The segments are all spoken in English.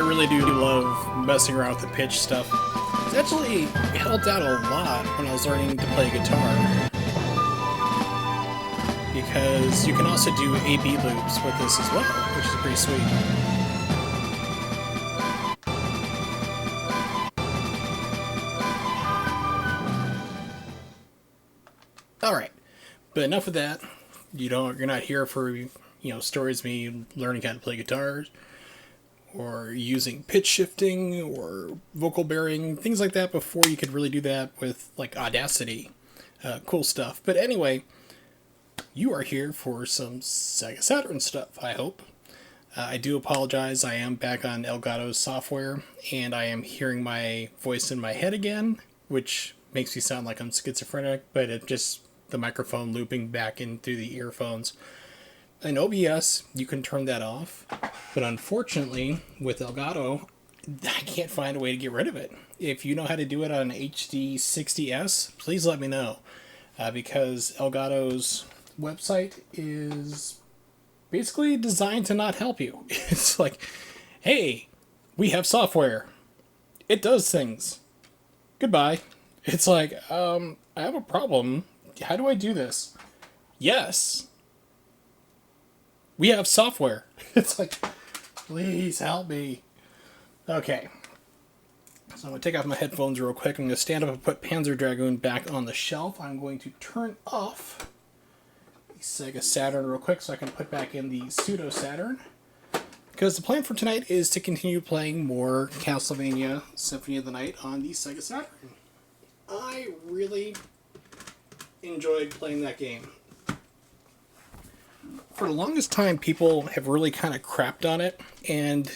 really do love messing around with the pitch stuff. It's actually helped out a lot when I was learning to play guitar. Because you can also do A-B loops with this as well, which is pretty sweet. Alright, but enough of that. You're not here for, stories of me learning how to play guitars, or using pitch shifting, or vocal bearing, things like that before you could really do that with, like, Audacity. Cool stuff. But anyway, you are here for some Sega Saturn stuff, I hope. I do apologize, I am back on Elgato's software, and I am hearing my voice in my head again, which makes me sound like I'm schizophrenic, but it just, the microphone looping back in through the earphones. In OBS, you can turn that off, but unfortunately, with Elgato, I can't find a way to get rid of it. If you know how to do it on HD60S, please let me know, because Elgato's website is basically designed to not help you. It's like, hey, we have software. It does things. Goodbye. It's like, I have a problem. How do I do this? Yes. We have software. It's like, please help me. Okay. So I'm going to take off my headphones real quick. I'm going to stand up and put Panzer Dragoon back on the shelf. I'm going to turn off the Sega Saturn real quick so I can put back in the Pseudo Saturn. Because the plan for tonight is to continue playing more Castlevania Symphony of the Night on the Sega Saturn. I really enjoyed playing that game. For the longest time, people have really kind of crapped on it, and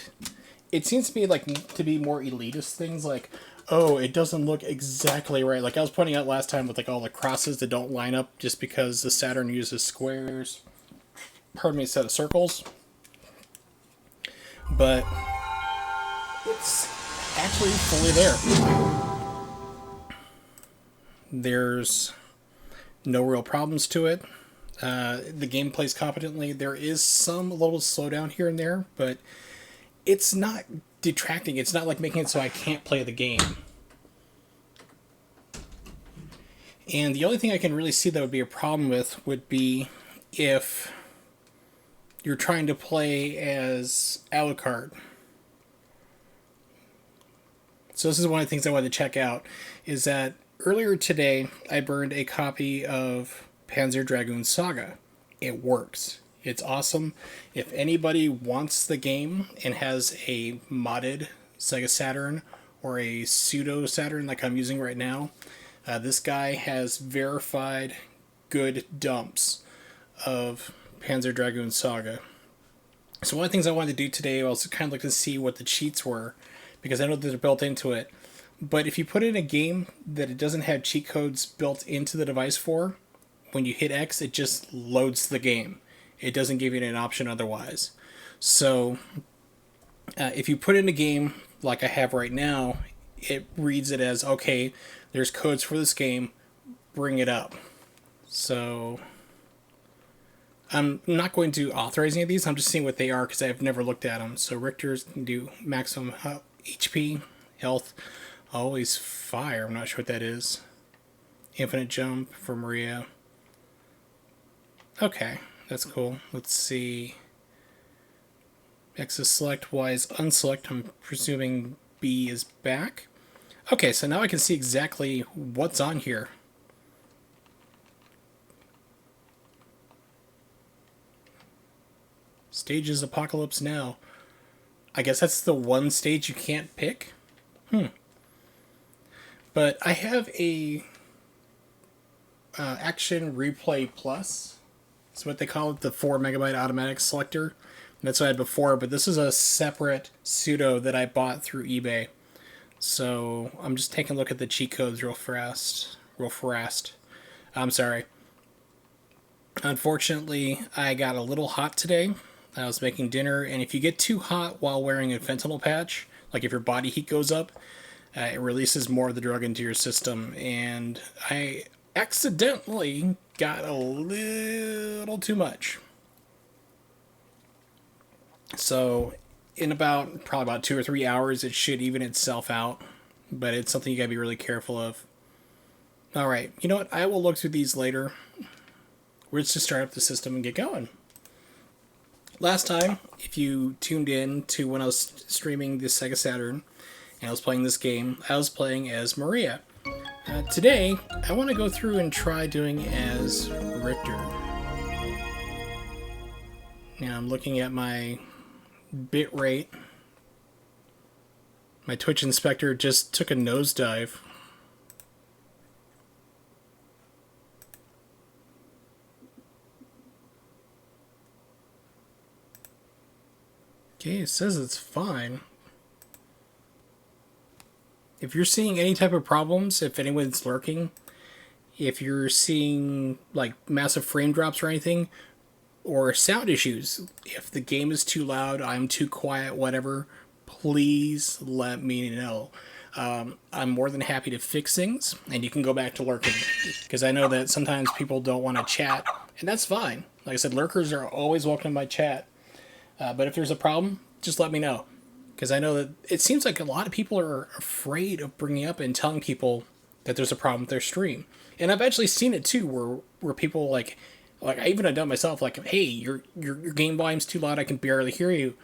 it seems to me like to be more elitist things like, oh, it doesn't look exactly right. Like I was pointing out last time with like all the crosses that don't line up just because the Saturn uses squares. Pardon me, a set of circles. But it's actually fully there. There's no real problems to it. The game plays competently. There is some little slowdown here and there, but it's not detracting. It's not like making it so I can't play the game. And the only thing I can really see that would be a problem with would be if you're trying to play as Alucard. So this is one of the things I wanted to check out, is that earlier today I burned a copy of Panzer Dragoon Saga. It works. It's awesome. If anybody wants the game and has a modded Sega Saturn or a pseudo Saturn like I'm using right now, this guy has verified good dumps of Panzer Dragoon Saga. So one of the things I wanted to do today was to kind of look to see what the cheats were, because I know that they're built into it. But if you put in a game that it doesn't have cheat codes built into the device for, when you hit X, it just loads the game. It doesn't give you an option otherwise. So if you put in a game like I have right now, it reads it as, okay, there's codes for this game, bring it up. So I'm not going to authorize any of these. I'm just seeing what they are because I've never looked at them. So Richter's can do maximum HP, health, always fire. I'm not sure what that is. Infinite jump for Maria. Okay, that's cool. Let's see. X is select, Y is unselect. I'm presuming B is back. Okay, so now I can see exactly what's on here. Stages Apocalypse Now. I guess that's the one stage you can't pick? But I have a Action Replay Plus. That's what they call it, the 4 megabyte automatic selector. That's what I had before, but this is a separate pseudo that I bought through eBay. So I'm just taking a look at the cheat codes real fast. I'm sorry. Unfortunately, I got a little hot today. I was making dinner, and if you get too hot while wearing a fentanyl patch, like if your body heat goes up, it releases more of the drug into your system, and I accidentally got a little too much. So in about probably about 2 or 3 hours, it should even itself out. But it's something you gotta be really careful of. All right, you know what? I will look through these later. Let's just start up the system and get going. Last time, if you tuned in to when I was streaming the Sega Saturn and I was playing this game, I was playing as Maria. Today, I want to go through and try doing as Richter. Now I'm looking at my bit rate. My Twitch inspector just took a nosedive. Okay, it says it's fine. If you're seeing any type of problems, if anyone's lurking, if you're seeing like massive frame drops or anything, or sound issues, if the game is too loud, I'm too quiet, whatever, please let me know. I'm more than happy to fix things, and you can go back to lurking. Because I know that sometimes people don't want to chat, and that's fine. Like I said, lurkers are always welcome in my chat. But if there's a problem, just let me know. Because I know that it seems like a lot of people are afraid of bringing up and telling people that there's a problem with their stream. And I've actually seen it too, where people like I even have done it myself, like, hey, your game volume's too loud, I can barely hear you.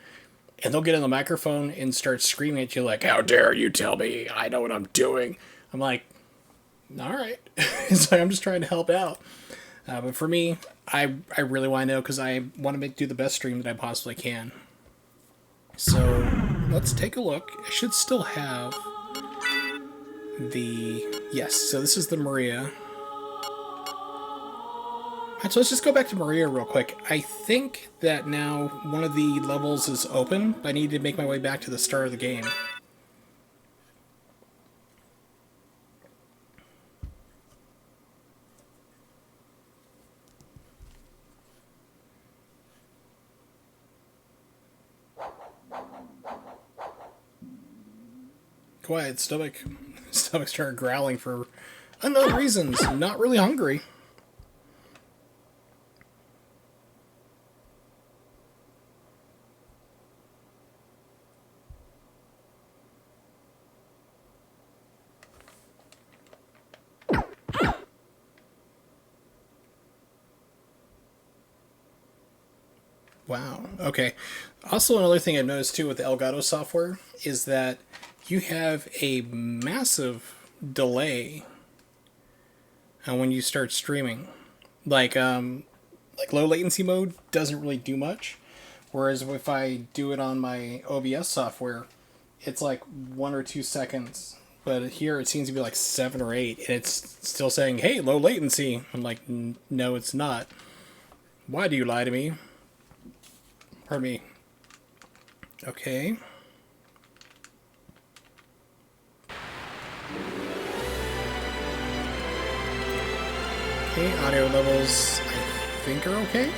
And they'll get on the microphone and start screaming at you like, how dare you tell me I know what I'm doing. I'm like, all right. So I'm just trying to help out. But for me, I really want to know because I want to do the best stream that I possibly can. So let's take a look. I should still have the... Yes, so this is the Maria. So let's just go back to Maria real quick. I think that now one of the levels is open, but I need to make my way back to the start of the game. Quiet, stomach started growling for unknown reasons. I'm not really hungry. Wow. Okay. Also, another thing I've noticed too with the Elgato software is that you have a massive delay when you start streaming. Like low latency mode doesn't really do much, whereas if I do it on my OBS software, it's like 1 or 2 seconds. But here it seems to be like 7 or 8, and it's still saying, "Hey, low latency." I'm like, "No, it's not. Why do you lie to me?" Pardon me. Okay. Okay, audio levels I think are okay.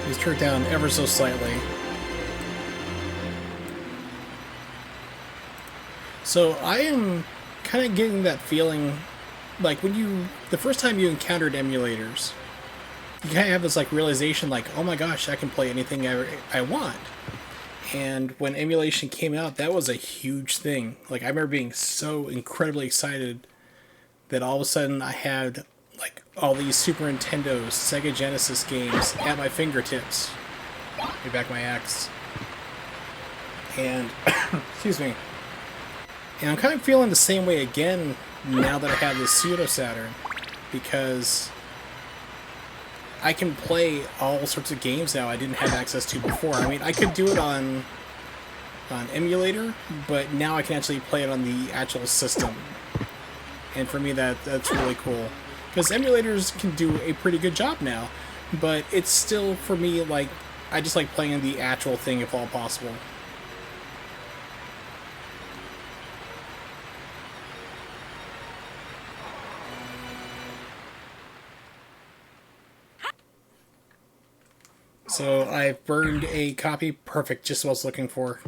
Let's turn it down ever so slightly. So I am kind of getting that feeling like when the first time you encountered emulators, you kind of have this like realization like, oh my gosh, I can play anything I want. And when emulation came out, that was a huge thing. Like I remember being so incredibly excited that all of a sudden I had like all these Super Nintendo, Sega Genesis games at my fingertips. Let me back my axe. And excuse me. And I'm kind of feeling the same way again now that I have this Pseudo Saturn, because I can play all sorts of games now I didn't have access to before. I mean, I could do it on emulator, but now I can actually play it on the actual system. And for me, that's really cool. Because emulators can do a pretty good job now, but it's still, for me, like, I just like playing the actual thing if all possible. So I've burned a copy. Perfect, just what I was looking for.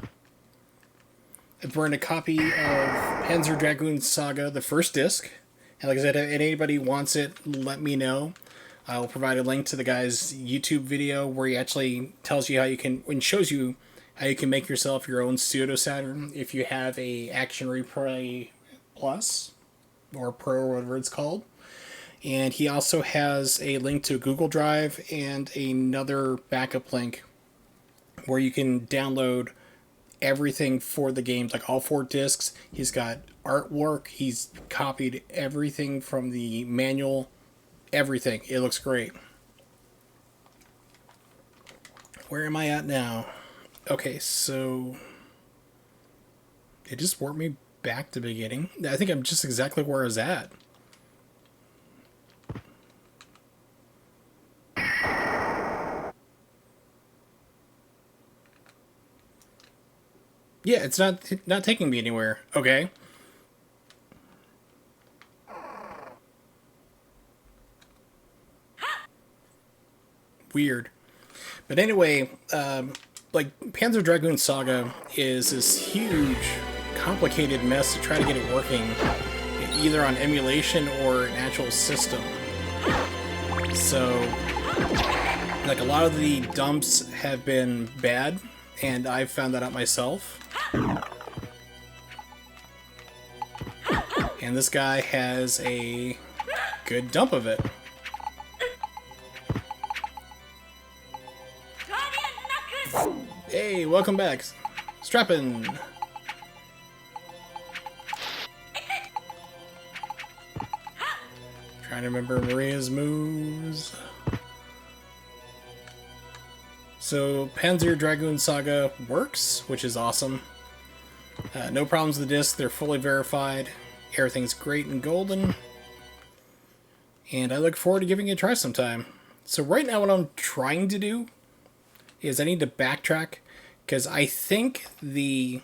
I burned a copy of Panzer Dragoon Saga, the first disc. And like I said, if anybody wants it, let me know. I'll provide a link to the guy's YouTube video where he actually tells you how you can, and shows you how you can make yourself your own pseudo Saturn if you have a Action Replay Plus or Pro or whatever it's called. And he also has a link to Google Drive and another backup link where you can download everything for the games, like all 4 discs. He's got artwork. He's copied everything from the manual. Everything. It looks great. Where am I at now? Okay, so it just warped me back to the beginning. I think I'm just exactly where I was at. Yeah, it's not taking me anywhere. Okay. Weird. But anyway, like Panzer Dragoon Saga is this huge, complicated mess to try to get it working, either on emulation or an actual system. So, like a lot of the dumps have been bad, and I've found that out myself. And this guy has a good dump of it. Hey, welcome back. Strappin'. Trying to remember Maria's moves. So, Panzer Dragoon Saga works, which is awesome. No problems with the disc, they're fully verified. Everything's great and golden. And I look forward to giving it a try sometime. So right now what I'm trying to do is I need to backtrack, because I think the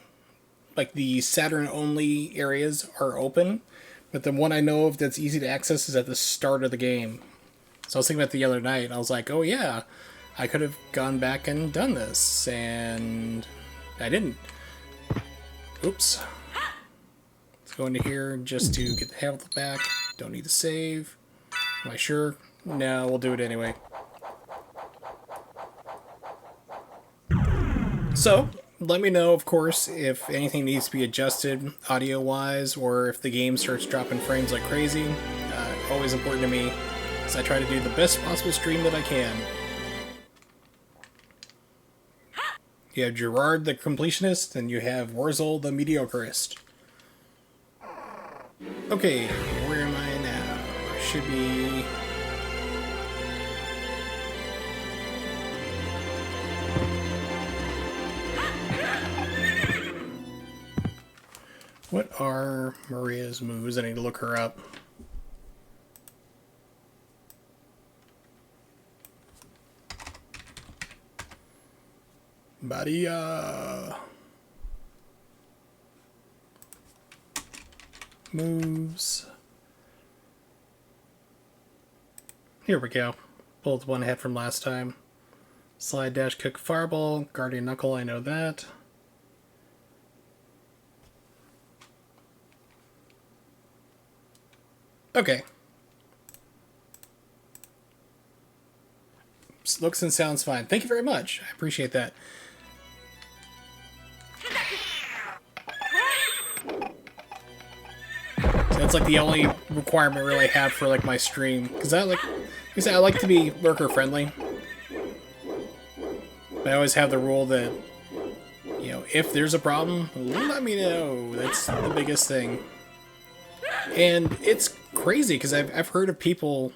Saturn only areas are open, but the one I know of that's easy to access is at the start of the game. So I was thinking about it the other night, and I was like, oh yeah, I could have gone back and done this, and I didn't. Oops. Let's go into here just to get the health back. Don't need to save. Am I sure? No, we'll do it anyway. So, let me know, of course, if anything needs to be adjusted audio-wise, or if the game starts dropping frames like crazy. Always important to me, as I try to do the best possible stream that I can. You have Gerard the completionist, and you have Wurzel the mediocrist. Okay, where am I now? I should be... What are Maria's moves? I need to look her up. Maria. Moves. Here we go. Pulled one ahead from last time. Slide, dash, kick, fireball, guardian knuckle, I know that. Okay. Looks and sounds fine. Thank you very much. I appreciate that. So that's like the only requirement really I have for like my stream, because I like to be lurker friendly. But I always have the rule that, you know, if there's a problem, let me know. That's the biggest thing. And it's crazy because I've heard of people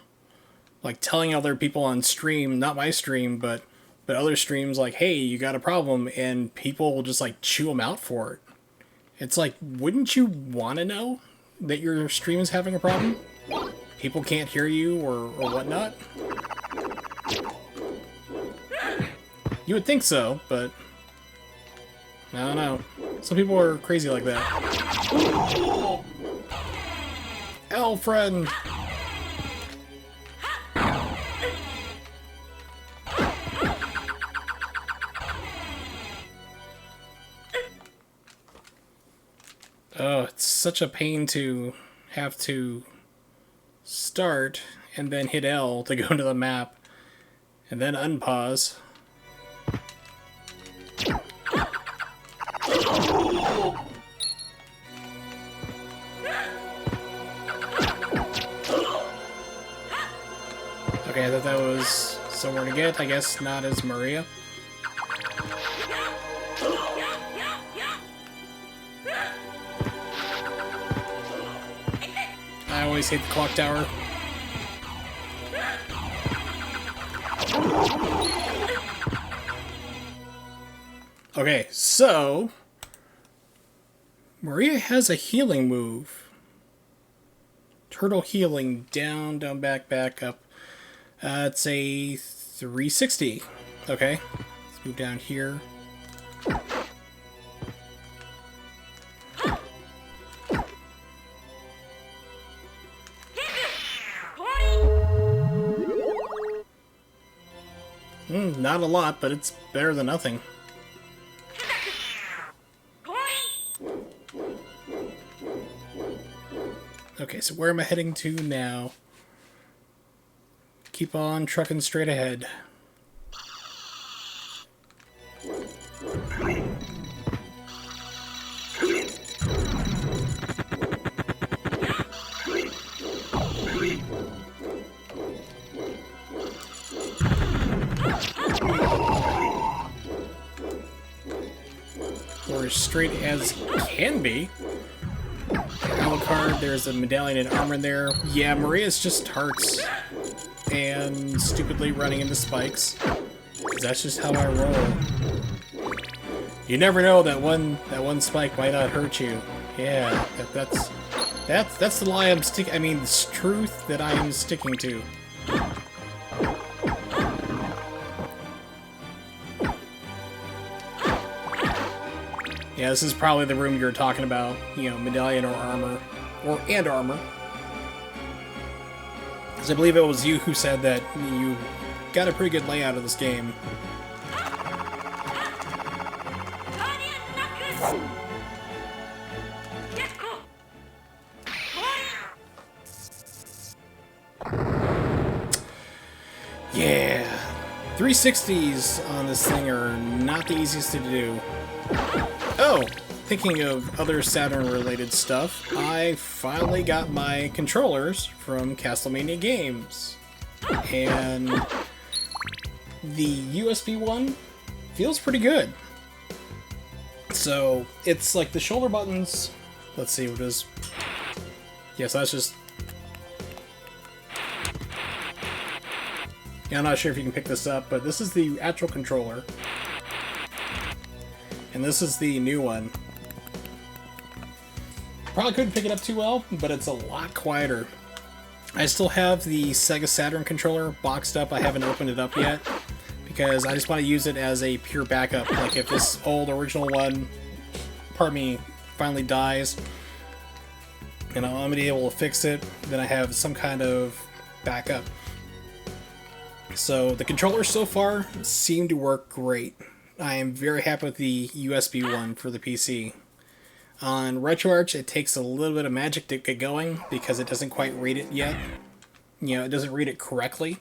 like telling other people on stream, not my stream, but other streams, like, hey, you got a problem, and people will just like chew them out for it. It's like, wouldn't you want to know that your stream is having a problem? People can't hear you or whatnot? You would think so, but I don't know. Some people are crazy like that. L friend. Oh, it's such a pain to have to start and then hit L to go to the map and then unpause. thought that was somewhere to get. I guess not as Maria. I always hate the clock tower. Okay, so Maria has a healing move. Turtle healing. Down, down, back, back, up. It's a 360. Okay, let's move down here. Not a lot, but it's better than nothing. Okay, so where am I heading to now? Keep on trucking straight ahead. Or as straight as can be. Alucard, there's a medallion and armor in there. Yeah, Maria's just hearts. And stupidly running into spikes. That's just how I roll. You never know, that one spike might not hurt you. Yeah, that's the lie I'm sticking. I mean, the truth that I am sticking to. Yeah, this is probably the room you're talking about. You know, medallion or armor, and armor. Because I believe it was you who said that you got a pretty good layout of this game. Yeah, 360s on this thing are not the easiest to do. Oh, thinking of other Saturn-related stuff, I finally got my controllers from Castlevania Games. And the USB one feels pretty good. So, it's like the shoulder buttons... Let's see what it is. Yes, that's just... Yeah, I'm not sure if you can pick this up, but this is the actual controller. And this is the new one. Probably couldn't pick it up too well, but it's a lot quieter. I still have the Sega Saturn controller boxed up. I haven't opened it up yet, because I just want to use it as a pure backup. Like if this old original one, pardon me, finally dies, and I'm going to be able to fix it, then I have some kind of backup. So the controllers so far seem to work great. I am very happy with the USB one for the PC. On RetroArch, it takes a little bit of magic to get going because it doesn't quite read it yet. You know, it doesn't read it correctly.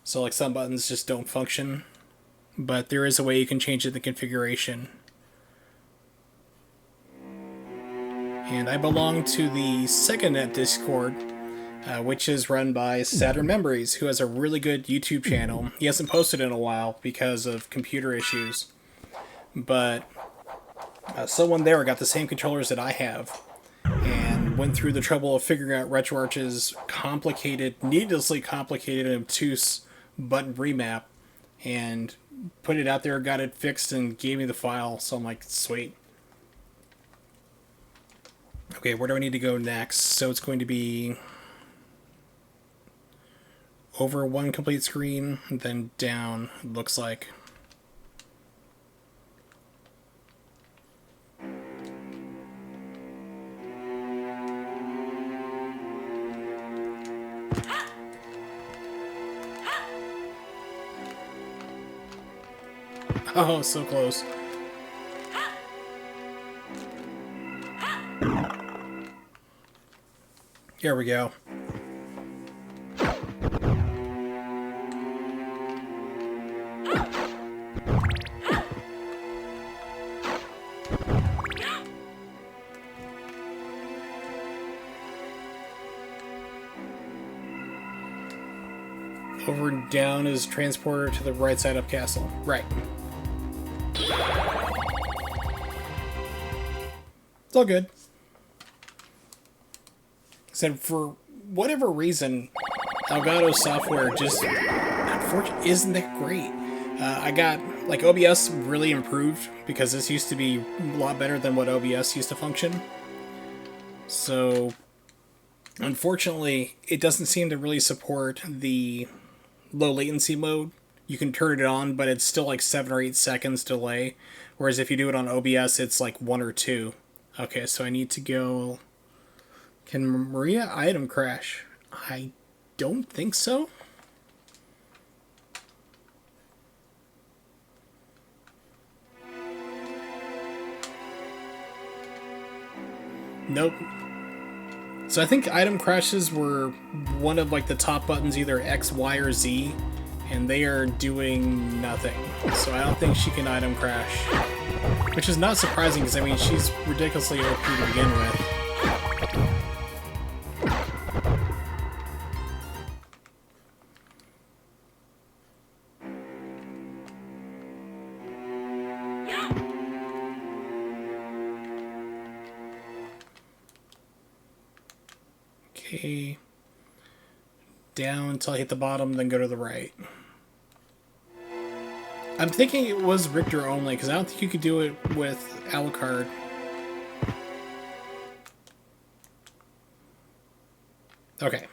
So like some buttons just don't function. But there is a way you can change the configuration. And I belong to the SegaNet Discord, which is run by Saturn Memories, who has a really good YouTube channel. He hasn't posted in a while because of computer issues. But someone there got the same controllers that I have, and went through the trouble of figuring out RetroArch's complicated, needlessly complicated and obtuse button remap, and put it out there, got it fixed, and gave me the file, so I'm like, sweet. Okay, where do I need to go next? So it's going to be over one complete screen, and then down, it looks like. Oh, so close. Here we go. Over and down is transporter to the right side up castle. Right. It's all good. Said for whatever reason, Elgato software just unfortunately isn't that great. I got like OBS really improved because this used to be a lot better than what OBS used to function. So unfortunately, it doesn't seem to really support the low latency mode. You can turn it on, but it's still like 7 or 8 seconds delay. Whereas if you do it on OBS, it's like 1 or 2. Okay, so I need to go... Can Maria item crash? I don't think so. Nope. So I think item crashes were one of like the top buttons, either X, Y, or Z, and they are doing nothing. So I don't think she can item crash. Which is not surprising, because I mean, she's ridiculously OP to begin with. Okay. Down until I hit the bottom, then go to the right. I'm thinking it was Richter only, because I don't think you could do it with Alucard. Okay.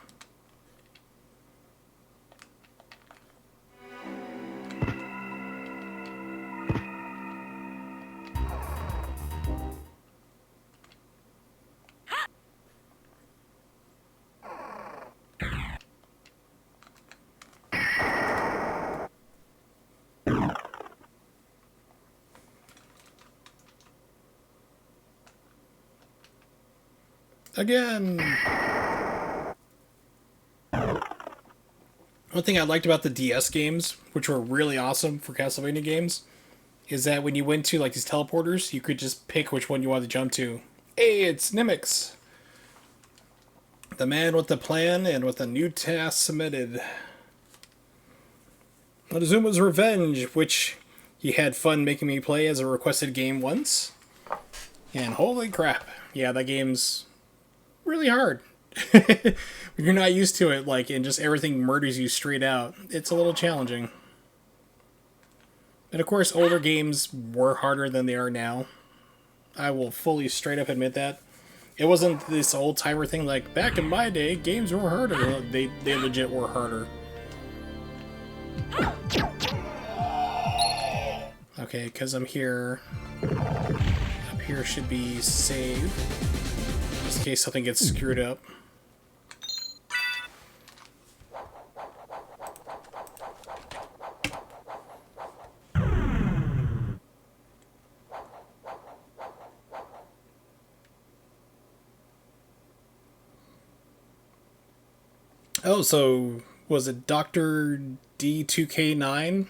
Again! One thing I liked about the DS games, which were really awesome for Castlevania games, is that when you went to like these teleporters, you could just pick which one you wanted to jump to. Hey, it's Nimix! The man with the plan and with a new task submitted. Montezuma's Revenge, which he had fun making me play as a requested game once. And holy crap, yeah, that game's really hard. When you're not used to it, like, and just everything murders you straight out, it's a little challenging. And of course, older games were harder than they are now. I will fully straight up admit that. It wasn't this old timer thing like, back in my day, games were harder. They legit were harder. Okay, because I'm here. Up here should be save. Just in case something gets screwed up. Oh, so was it Dr. D2K9?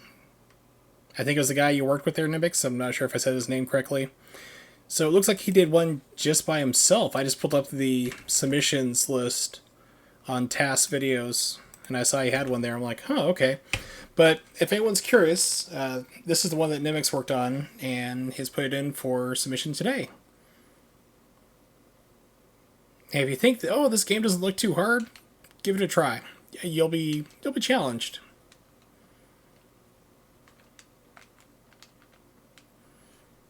I think it was the guy you worked with there, Nibix. I'm not sure if I said his name correctly. So it looks like he did one just by himself. I just pulled up the submissions list on task videos, and I saw he had one there. I'm like, oh, okay. But if anyone's curious, this is the one that Nimix worked on, and he's put it in for submission today. And if you think that, oh, this game doesn't look too hard, give it a try. You'll be challenged.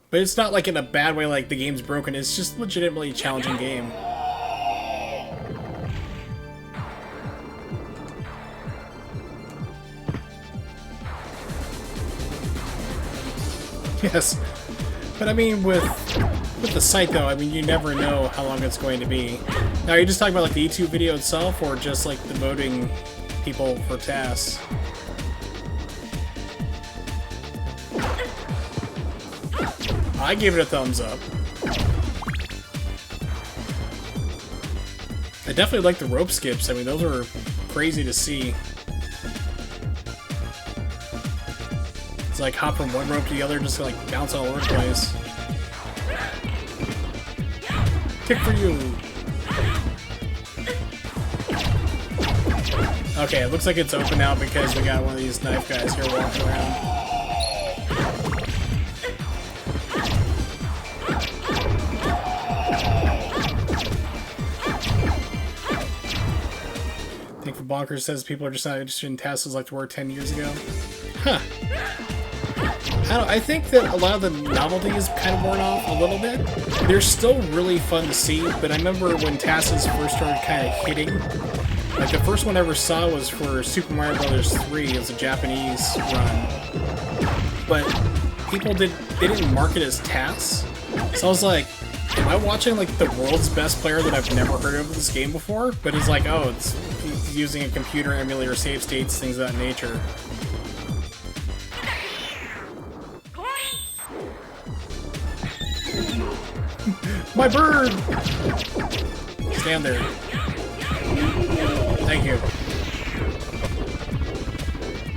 But it's not like in a bad way, like the game's broken. It's just legitimately a challenging game. Yes. But I mean, with the site though, I mean, you never know how long it's going to be. Now, are you just talking about like the YouTube video itself, or just like the voting people for tasks? I gave it a thumbs up. I definitely like the rope skips. I mean, those were crazy to see. It's like hop from one rope to the other, just like bounce all over the place. Kick for you! Okay, it looks like it's open now because we got one of these knife guys here walking around. Think for Bonkers says people are just not interested in tassels like they were 10 years ago. Huh. I think that a lot of the novelty is kind of worn off a little bit. They're still really fun to see, but I remember when tassels first started kind of hitting. Like, the first one I ever saw was for Super Mario Bros. 3. It was a Japanese run. But people didn't mark it as TAS. So I was like, am I watching, like, the world's best player that I've never heard of this game before? But it's like, oh, it's using a computer emulator, save states, things of that nature. My bird! Stand there. Thank you.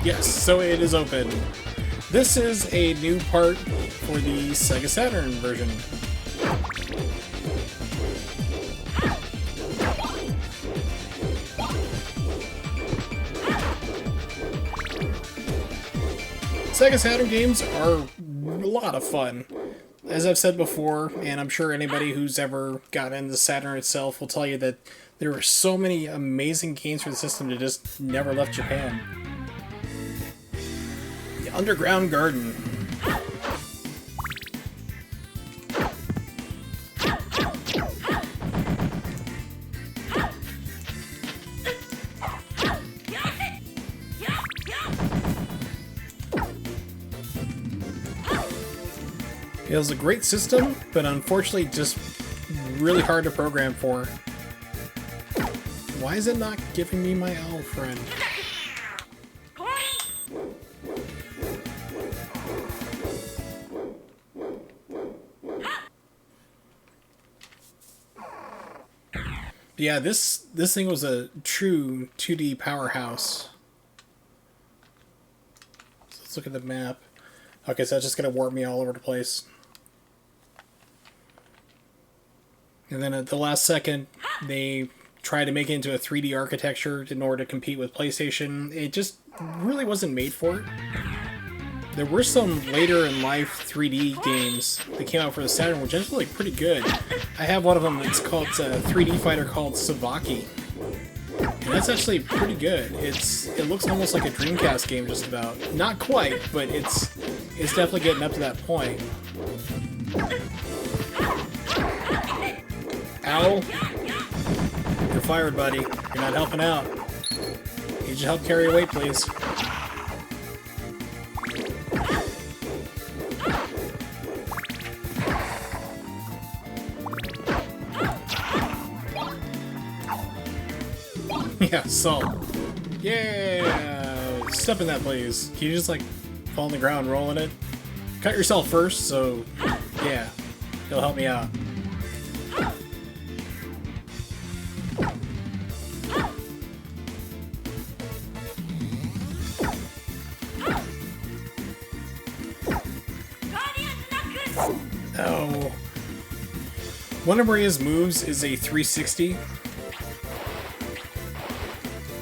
Yes, so it is open. This is a new part for the Sega Saturn version. Sega Saturn games are a lot of fun. As I've said before, and I'm sure anybody who's ever gotten into Saturn itself will tell you that there were so many amazing games for the system that just never left Japan. The Underground Garden. It was a great system, but unfortunately just really hard to program for. Why is it not giving me my owl friend? Yeah, this thing was a true 2D powerhouse. So let's look at the map. Okay, so that's just gonna warp me all over the place. And then at the last second, they tried to make it into a 3D architecture in order to compete with PlayStation. It just really wasn't made for it. There were some later in life 3D games that came out for the Saturn, which is really pretty good. I have one of them. It's called a 3D fighter called Savaki, and that's actually pretty good. It looks almost like a Dreamcast game, just about. Not quite, but it's definitely getting up to that point. Ow! You're fired, buddy. You're not helping out. Need you to help carry your weight, please. Yeah, salt. Yeah! Step in that, please. Can you just, like, fall on the ground and roll in it? Cut yourself first, so, yeah. It'll help me out. Oh. One of Maria's moves is a 360.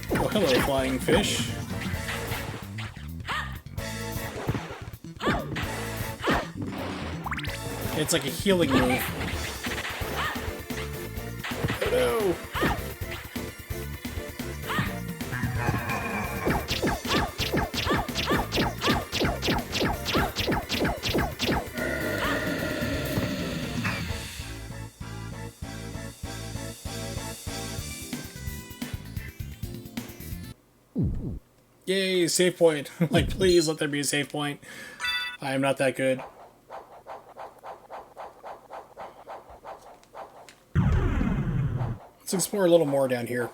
Oh, hello, flying fish. It's like a healing move. Oh no! Yay, save point. Like, please let there be a save point. I am not that good. Let's explore a little more down here.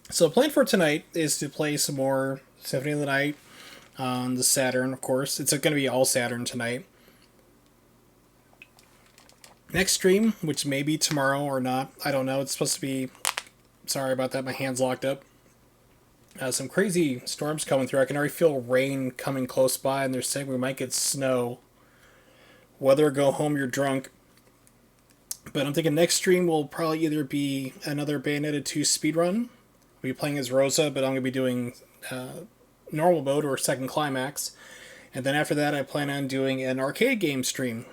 So the plan for tonight is to play some more Symphony of the Night on the Saturn, of course. It's going to be all Saturn tonight. Next stream, which may be tomorrow or not, I don't know. It's supposed to be... Sorry about that, my hand's locked up. Some crazy storms coming through. I can already feel rain coming close by, and they're saying we might get snow. Weather, go home, you're drunk. But I'm thinking next stream will probably either be another Bayonetta 2 speedrun, be playing as Rosa, but I'm going to be doing normal mode or second climax. And then after that, I plan on doing an arcade game stream.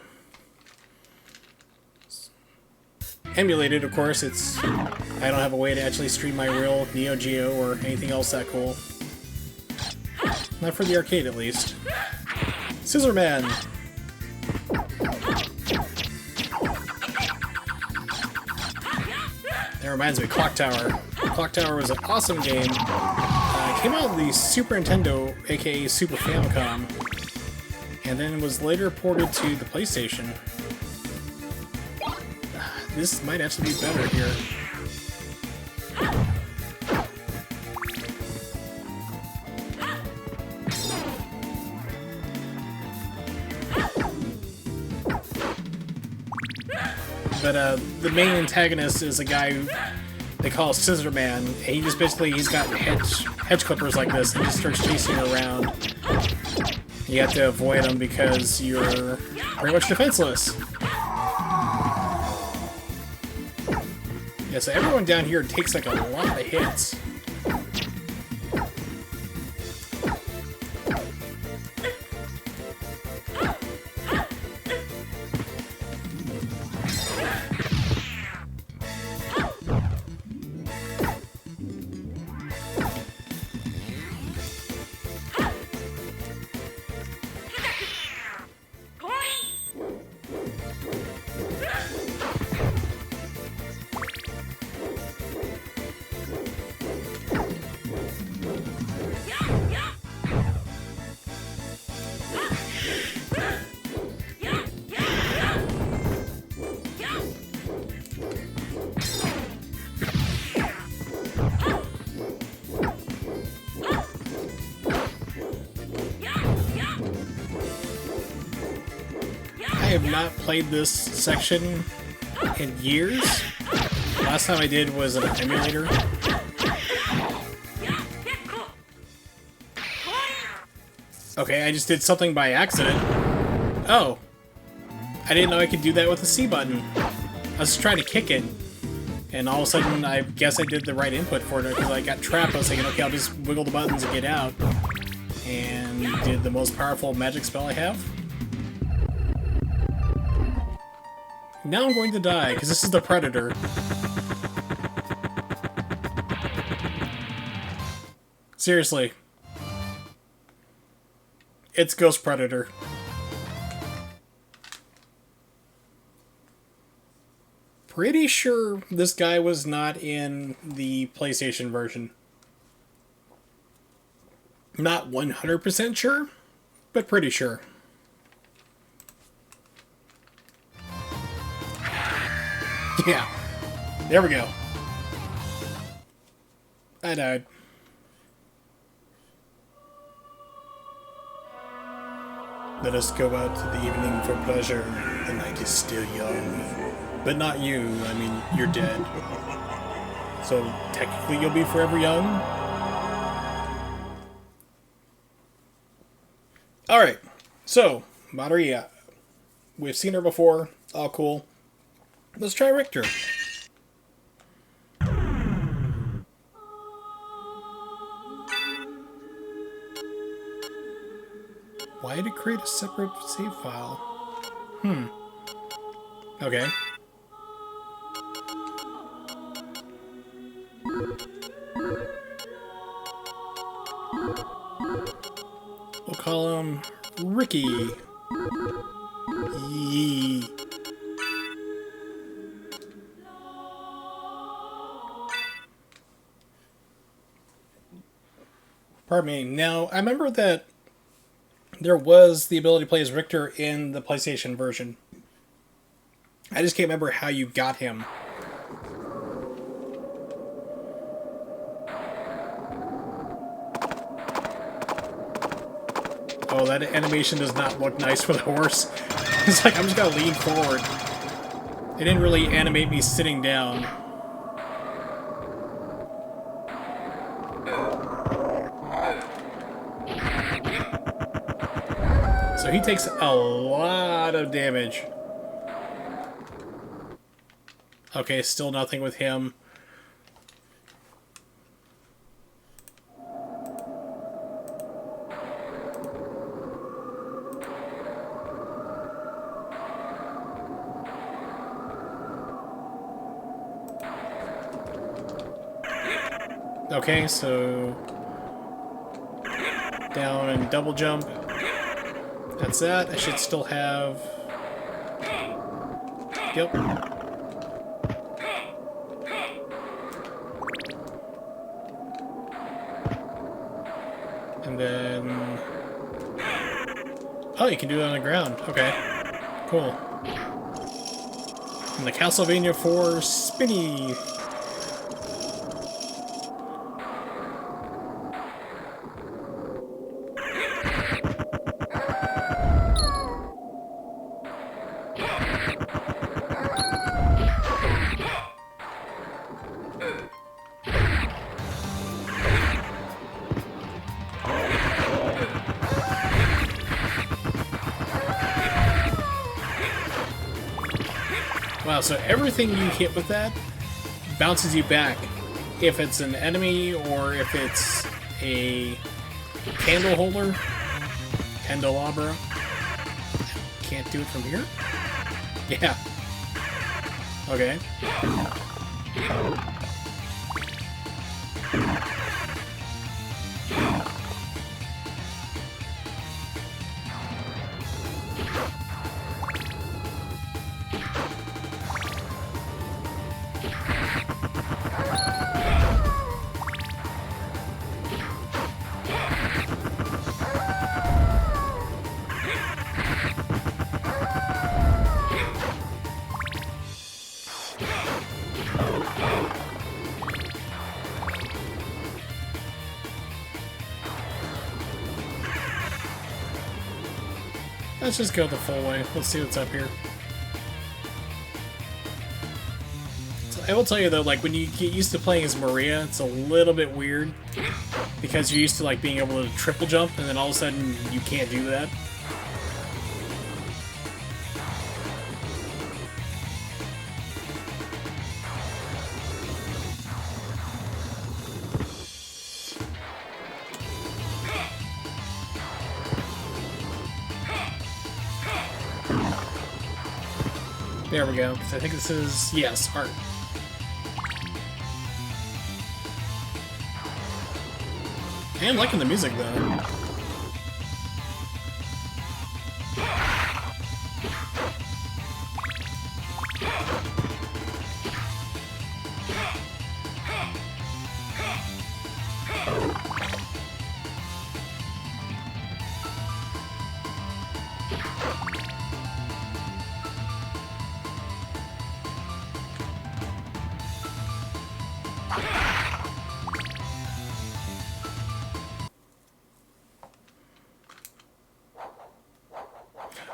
Emulated, of course. I don't have a way to actually stream my real Neo Geo or anything else that cool. Not for the arcade, at least. Scissor Man! That reminds me, Clock Tower. Clock Tower was an awesome game. It came out on the Super Nintendo, aka Super Famicom, and then was later ported to the PlayStation. This might actually be better here. But the main antagonist is a guy who they call Scissor Man, and he just basically, he's got hedge clippers like this, and he just starts chasing you around. You have to avoid him because you're pretty much defenseless. Yeah, so everyone down here takes like a lot of hits. I have not played this section in years. Last time I did was an emulator. Okay, I just did something by accident. Oh. I didn't know I could do that with the C button. I was just trying to kick it. And all of a sudden, I guess I did the right input for it because I got trapped. I was thinking, okay, I'll just wiggle the buttons and get out. And did the most powerful magic spell I have. Now I'm going to die, because this is the Predator. Seriously. It's Ghost Predator. Pretty sure this guy was not in the PlayStation version. Not 100% sure, but pretty sure. Yeah. There we go. I died. Let us go out to the evening for pleasure. The night is still young. But not you. I mean, you're dead. So, technically you'll be forever young? Alright. So, Maria. We've seen her before. All cool. Let's try Richter. Why did it create a separate save file? Okay. We'll call him Ricky. Yee. Pardon me. Now, I remember that there was the ability to play as Richter in the PlayStation version. I just can't remember how you got him. Oh, that animation does not look nice for the horse. It's like I'm just gonna lean forward. It didn't really animate me sitting down. So he takes a lot of damage. Okay, still nothing with him. Okay, so down and double jump. That's that. I should still have... Yep. And then... Oh, you can do it on the ground. Okay. Cool. And the Castlevania 4 Spinny. Wow, so everything you hit with that bounces you back. If it's an enemy or if it's a candle holder, candelabra. Can't do it from here? Yeah. Okay. Let's just go the full way. Let's see what's up here. So I will tell you though, like when you get used to playing as Maria, it's a little bit weird because you're used to like being able to triple jump, and then all of a sudden you can't do that. There we go. So I think this is, yes, art. I am liking the music though.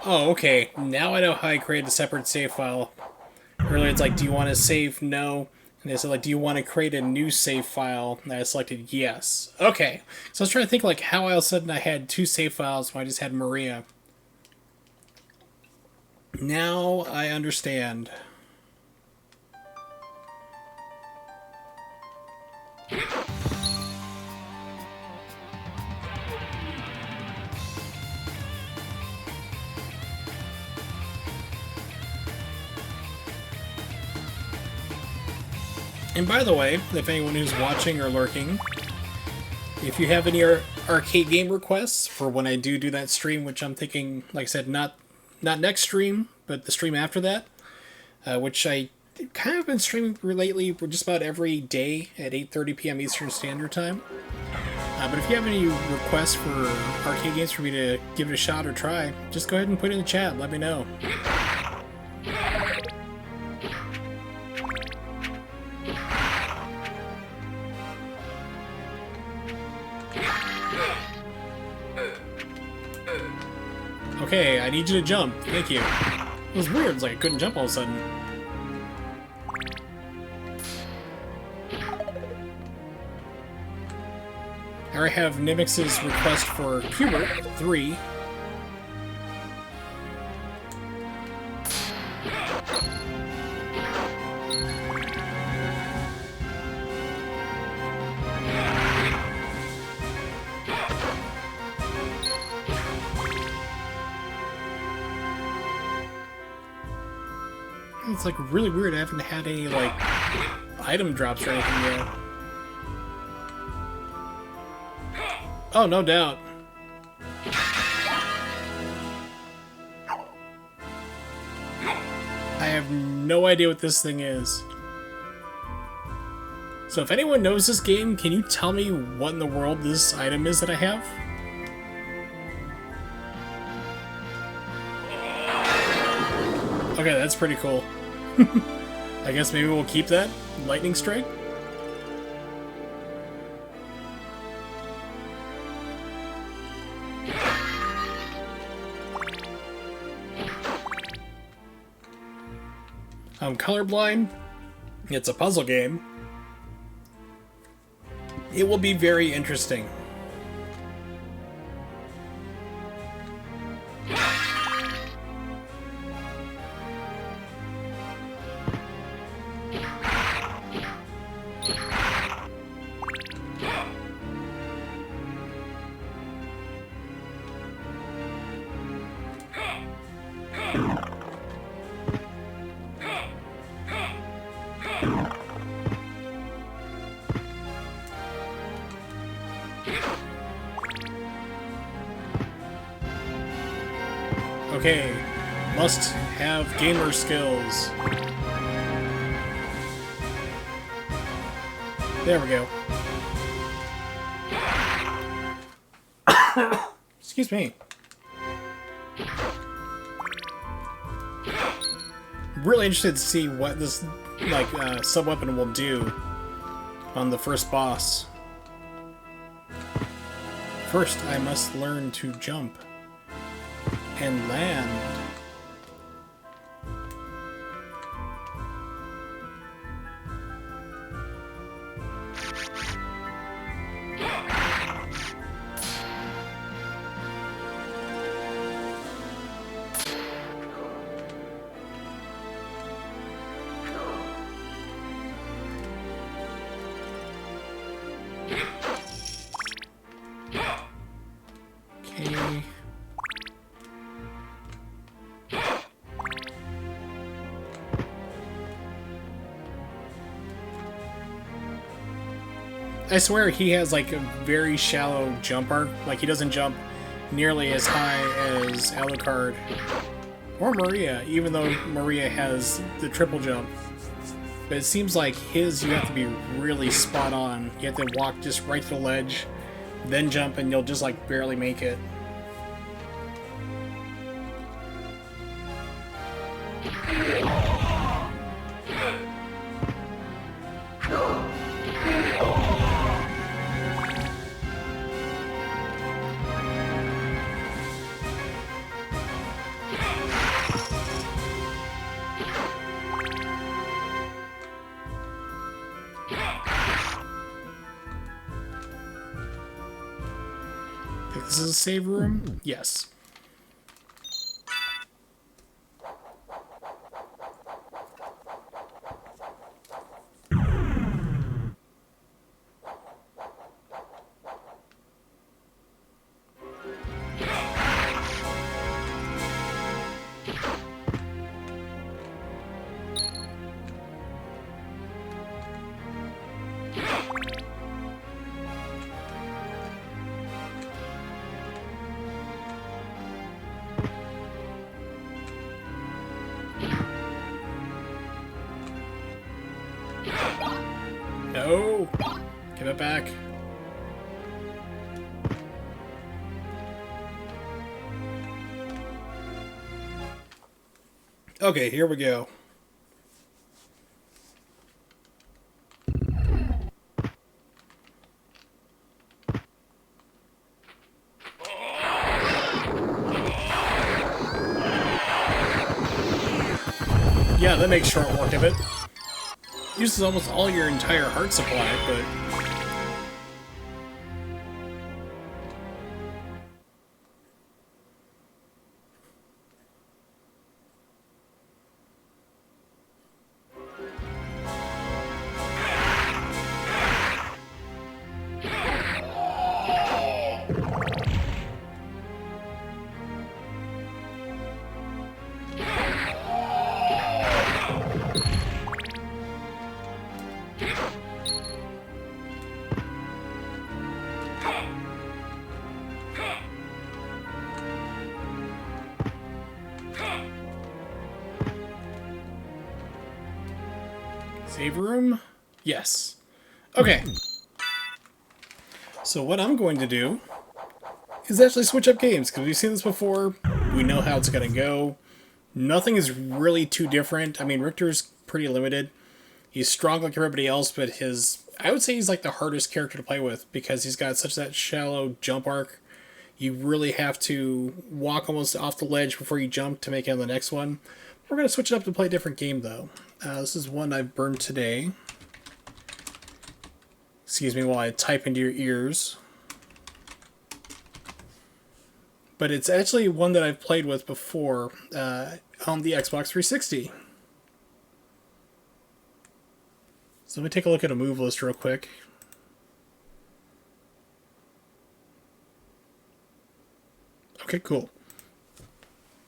Oh, okay. Now I know how I create a separate save file. Earlier it's like, do you want to save? No. And they said, like, do you want to create a new save file? And I selected yes. Okay. So I was trying to think, like, how all of a sudden I had two save files when I just had Maria. Now I understand. And by the way, if anyone who's watching or lurking, if you have any arcade game requests for when I do that stream, which I'm thinking, like I said, not next stream, but the stream after that, which I kind of been streaming lately just about every day at 8:30 p.m. Eastern Standard Time. But if you have any requests for arcade games for me to give it a shot or try, just go ahead and put it in the chat. Let me know. Okay, I need you to jump. Thank you. It was weird. It's like I couldn't jump all of a sudden. I already have Nimix's request for Hubert 3. It's like really weird. I haven't had any like item drops or anything yet. Oh, no doubt. I have no idea what this thing is. So if anyone knows this game, can you tell me what in the world this item is that I have? Okay, that's pretty cool. I guess maybe we'll keep that. Lightning Strike? I'm colorblind. It's a puzzle game. It will be very interesting. Okay, must have gamer skills. There we go. Excuse me. I'm really interested to see what this sub-weapon will do on the first boss. First, I must learn to jump and land. Okay. I swear he has like a very shallow jump arc. Like he doesn't jump nearly as high as Alucard or Maria, even though Maria has the triple jump. But it seems like his, you have to be really spot on. You have to walk just right to the ledge, then jump, and you'll just like barely make it. This is a save room? Yes. No! Give it back. Okay, here we go. Yeah, that makes short work of it. Uses almost all your entire heart supply, but... Save room? Yes. Okay. So what I'm going to do is actually switch up games, because we've seen this before. We know how it's going to go. Nothing is really too different. I mean, Richter's pretty limited. He's strong like everybody else, but I would say he's like the hardest character to play with, because he's got such that shallow jump arc. You really have to walk almost off the ledge before you jump to make it on the next one. We're going to switch it up to play a different game, though. This is one I've burned today. Excuse me while I type into your ears. But it's actually one that I've played with before on the Xbox 360. So let me take a look at a move list real quick. Okay, cool.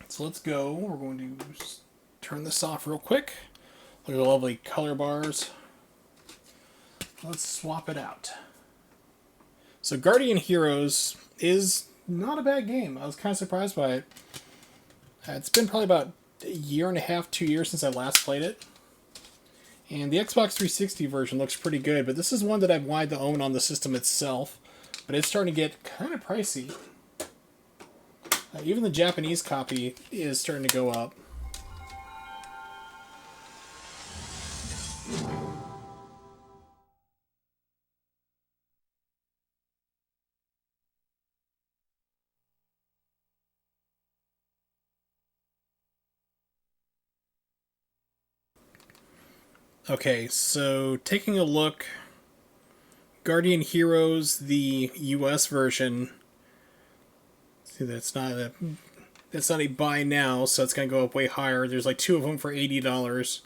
So let's go. We're going to turn this off real quick. Look at the lovely color bars. Let's swap it out. So Guardian Heroes is not a bad game. I was kind of surprised by it. It's been probably about a year and a half, 2 years since I last played it. And the Xbox 360 version looks pretty good, but this is one that I've wanted to own on the system itself. But it's starting to get kind of pricey. Even the Japanese copy is starting to go up. Okay, so taking a look, Guardian Heroes, the US version. See, that's not a buy now, so it's gonna go up way higher. There's like 2 of them for $80,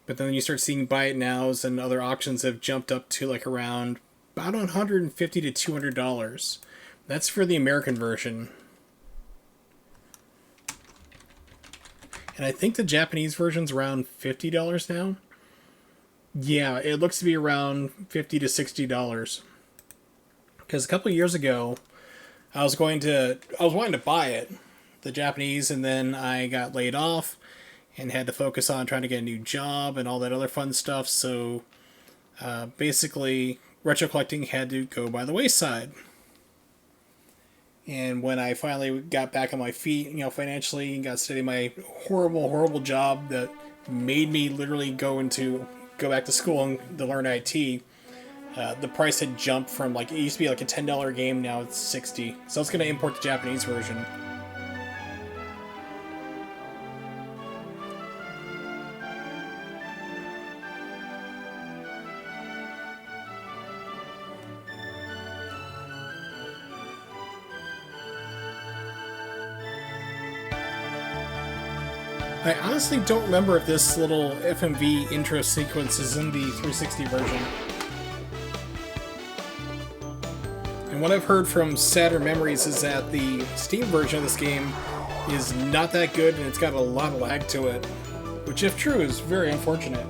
but then you start seeing buy it nows, and other auctions have jumped up to like around about $150 to $200. That's for the American version. And I think the Japanese version's around $50 now. Yeah, it looks to be around $50 to $60. Because a couple of years ago, I was wanting to buy it, the Japanese, and then I got laid off and had to focus on trying to get a new job and all that other fun stuff. So basically, retro collecting had to go by the wayside. And when I finally got back on my feet, financially, and got to study my horrible, horrible job that made me literally go back to school and to learn IT, the price had jumped from it used to be like a $10 game, now it's $60. So I was going to import the Japanese version. I honestly don't remember if this little FMV intro sequence is in the 360 version. And what I've heard from Saturn Memories is that the Steam version of this game is not that good, and it's got a lot of lag to it, which, if true, is very unfortunate.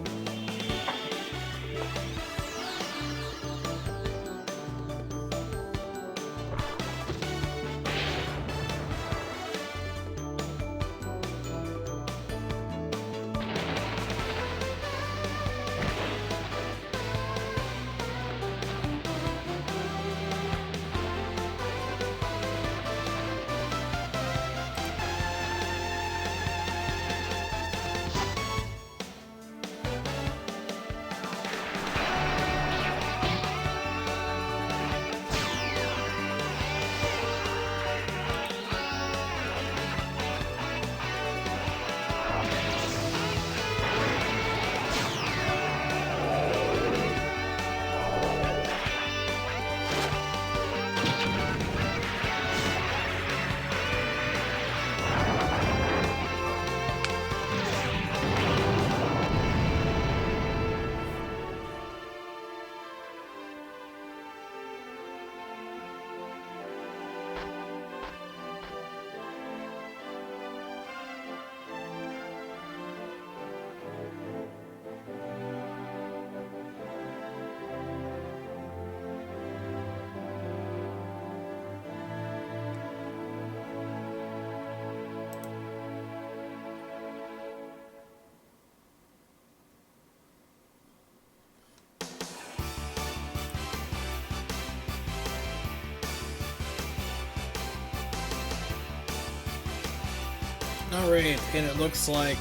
Alright, and it looks like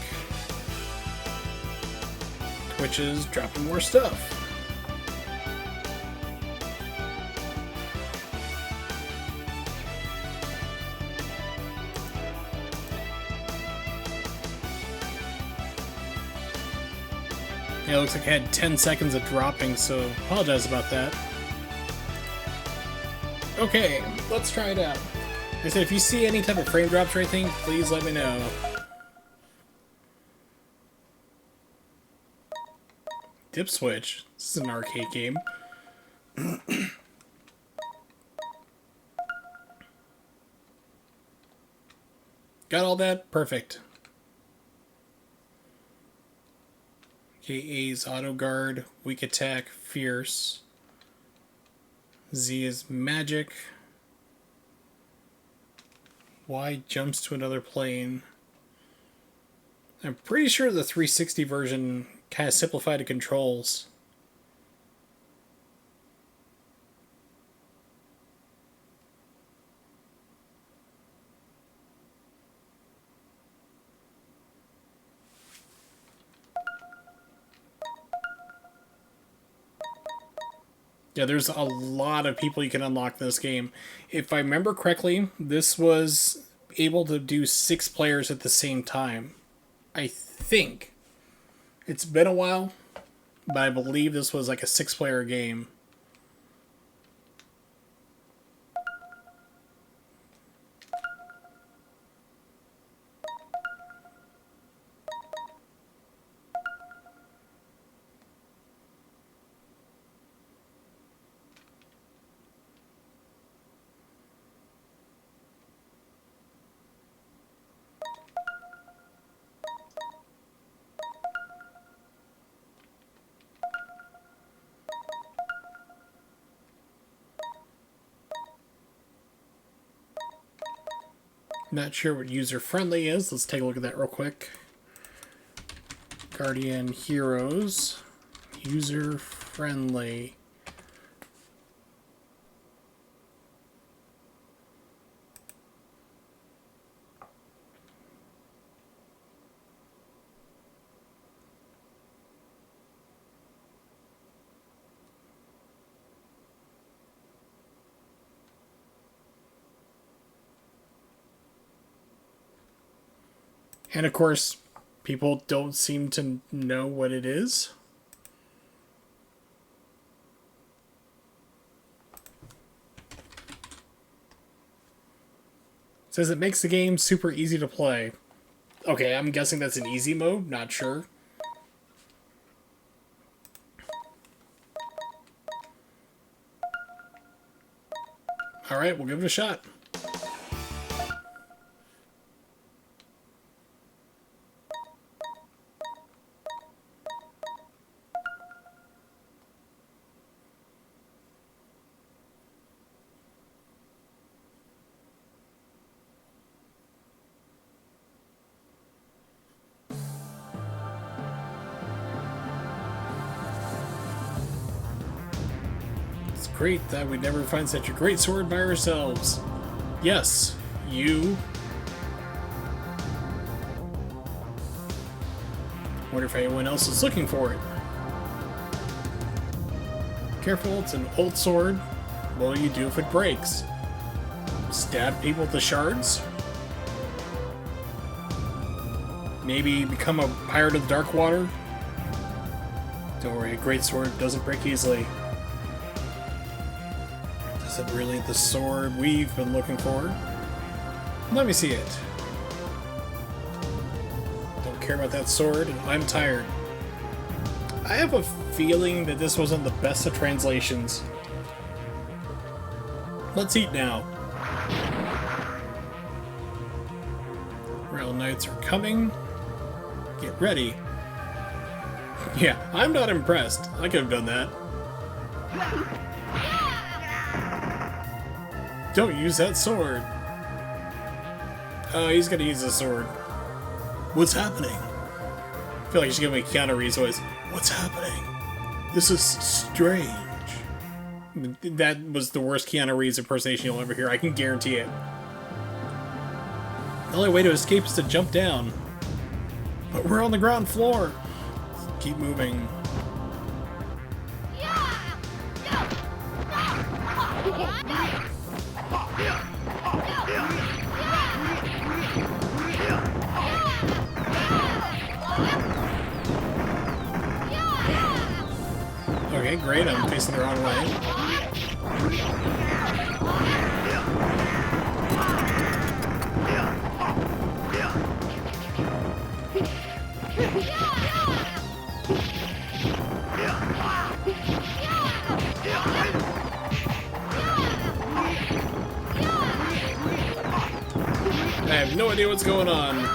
Twitch is dropping more stuff. Yeah, it looks like I had 10 seconds of dropping, so apologize about that. Okay, let's try it out. Like I said, if you see any type of frame drops or anything, please let me know. Dip switch. This is an arcade game. Got all that? Perfect. Okay, A is auto guard, weak attack, fierce. Z is magic. Y jumps to another plane. I'm pretty sure the 360 version kind of simplified the controls. Yeah, there's a lot of people you can unlock in this game. If I remember correctly, this was able to do 6 players at the same time. I think. It's been a while, but I believe this was like a 6-player game. Not sure what user-friendly is. Let's take a look at that real quick. Guardian Heroes. User-friendly. And of course, people don't seem to know what it is. It says it makes the game super easy to play. Okay, I'm guessing that's an easy mode, not sure. Alright, we'll give it a shot. Great that we never find such a great sword by ourselves. Yes, you. Wonder if anyone else is looking for it. Careful, it's an old sword. What will you do if it breaks? Stab people with the shards? Maybe become a pirate of the dark water? Don't worry, a great sword doesn't break easily. Is it really the sword we've been looking for? Let me see it. Don't care about that sword, and I'm tired. I have a feeling that this wasn't the best of translations. Let's eat now. Rail Knights are coming. Get ready. Yeah, I'm not impressed. I could have done that. Don't use that sword. Oh, he's gonna use the sword. What's happening? I feel like he's giving me Keanu Reeves voice. What's happening? This is strange. That was the worst Keanu Reeves impersonation you'll ever hear. I can guarantee it. The only way to escape is to jump down. But we're on the ground floor. Keep moving. Okay, great. I'm facing the wrong way. I have no idea what's going on.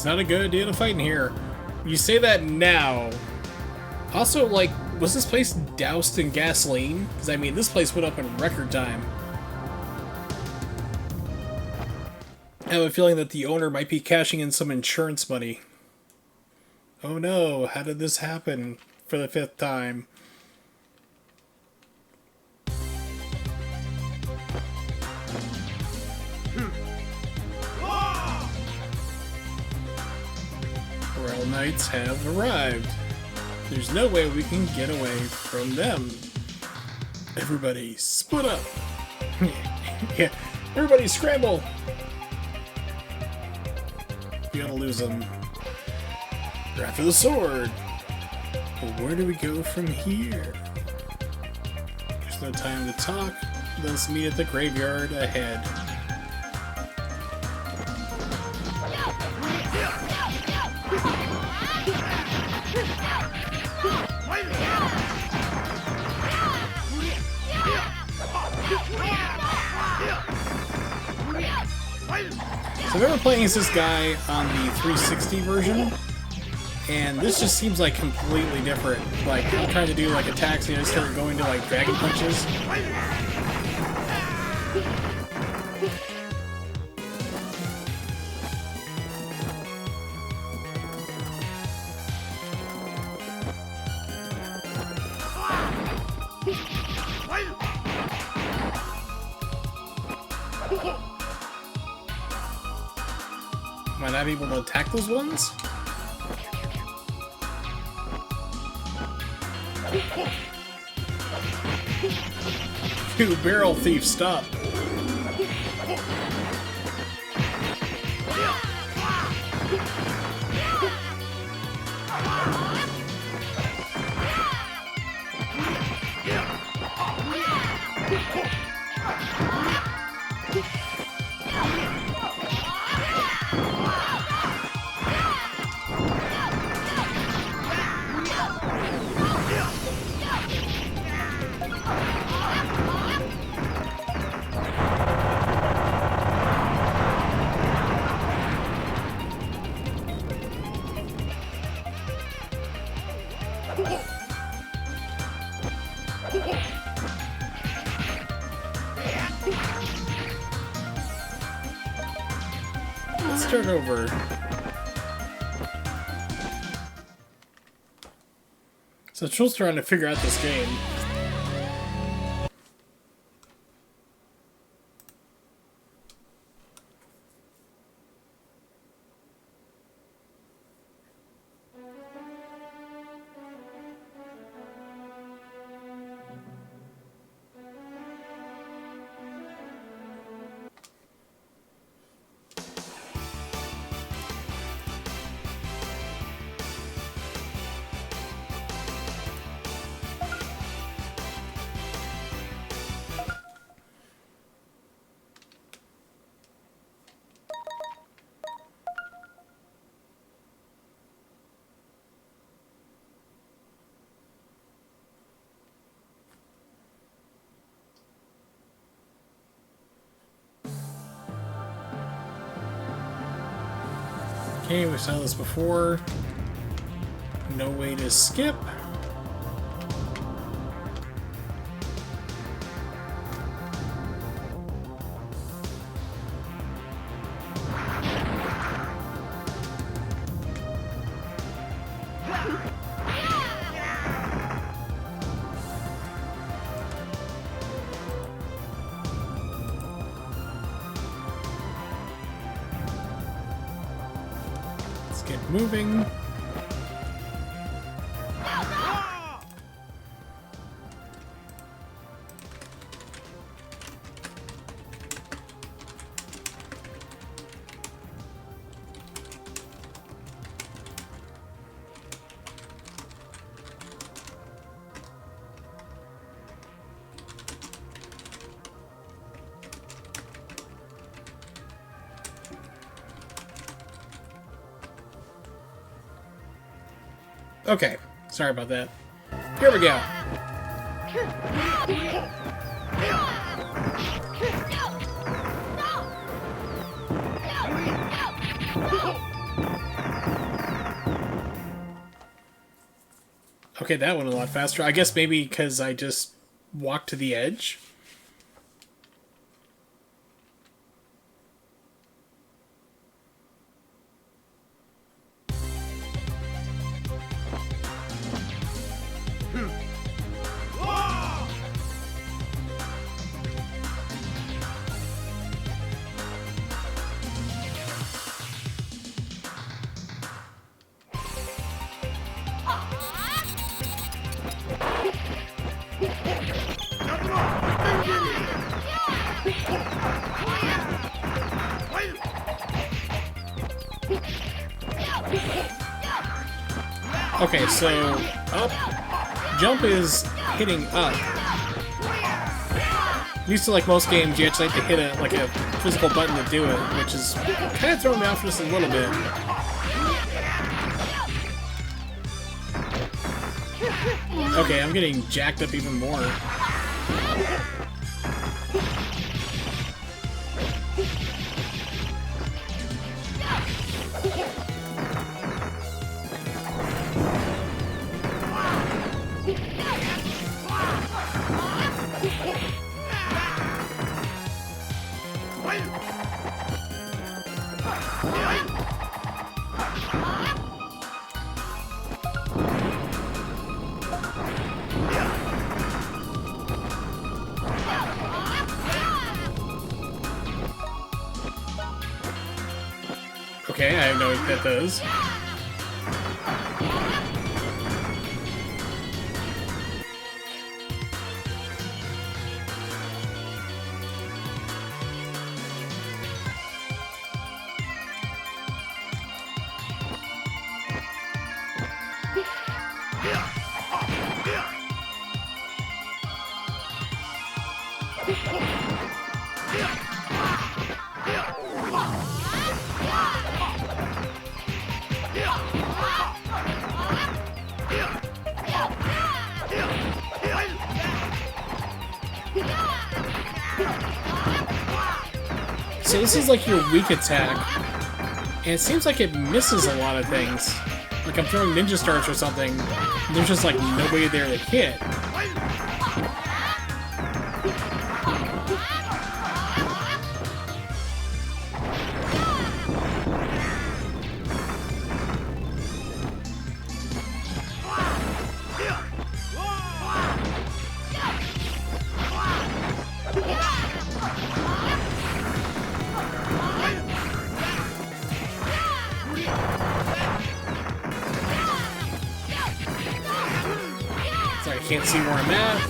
It's not a good idea to fight in here. You say that now. Also, like, was this place doused in gasoline? Because, I mean, this place went up in record time. I have a feeling that the owner might be cashing in some insurance money. Oh no, how did this happen for the 5th time? Royal Knights have arrived. There's no way we can get away from them. Everybody, split up! Yeah, everybody scramble! We gotta lose them. They're after the sword! But where do we go from here? There's no time to talk. Let's meet at the graveyard ahead. So I remember playing as this guy on the 360 version, and this just seems like completely different. Like, I'm trying to do like attacks and I start going to like dragon punches. Am I not able to attack those ones? You barrel thief, stop. Let's start over. So Trill's trying to figure out this game. Okay, we saw this before. No way to skip. Let's get moving. Okay, sorry about that. Here we go. Okay, that went a lot faster. I guess maybe because I just walked to the edge. Okay, so up, jump is hitting up. Used to, like most games, you actually have to hit a physical button to do it, which is kind of throwing me off just a little bit. Okay, I'm getting jacked up even more. Okay, I know what that does. So this is like your weak attack, and it seems like it misses a lot of things. Like I'm throwing ninja stars or something, and there's just like nobody there to hit. Can't see where I'm at.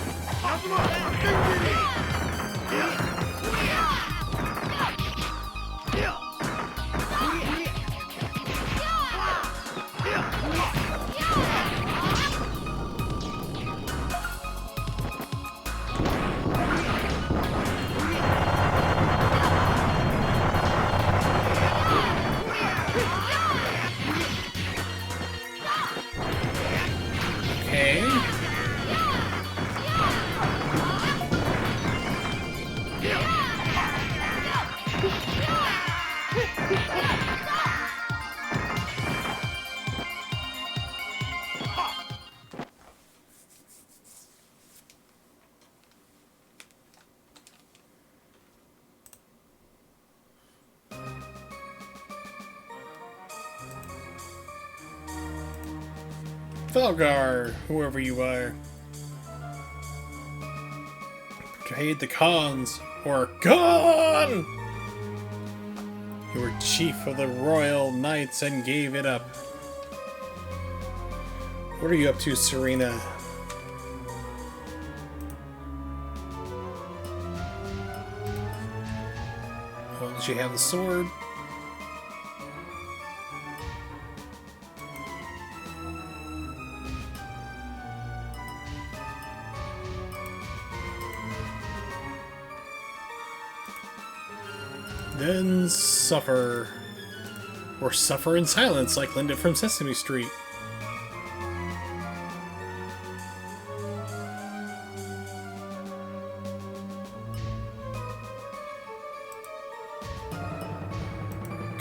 Okay. Falgar, whoever you are. Betrayed the Khans, or gone! You were chief of the Royal Knights and gave it up. What are you up to, Serena? Well, did she have the sword? Then suffer. Or suffer in silence like Linda from Sesame Street.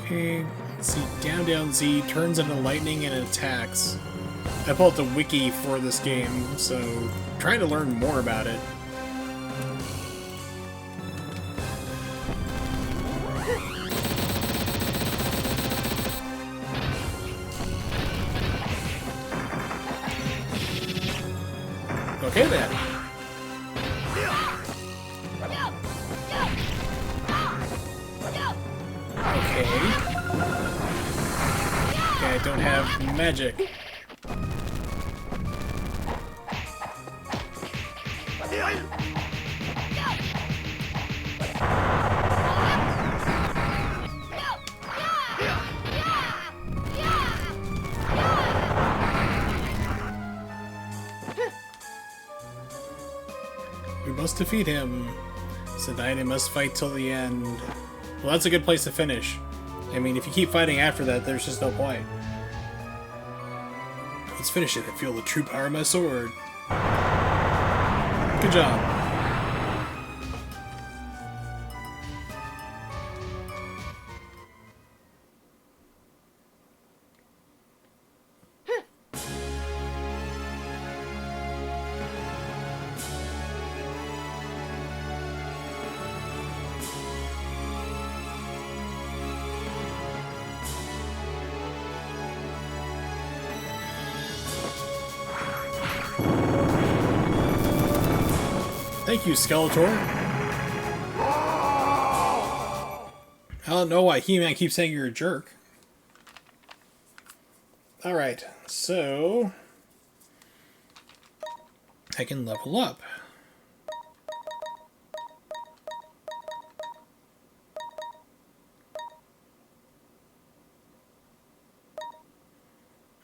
Okay, let's see. Down, down, Z turns into lightning and attacks. I pulled up the wiki for this game, so trying to learn more about it. Okay then. Okay. Okay, I don't have magic. We must defeat him. Tonight I must fight till the end. Well, that's a good place to finish. I mean, if you keep fighting after that, there's just no point. Let's finish it. I feel the true power of my sword. Good job. Thank you, Skeletor. I don't know why He-Man keeps saying you're a jerk. Alright, so I can level up.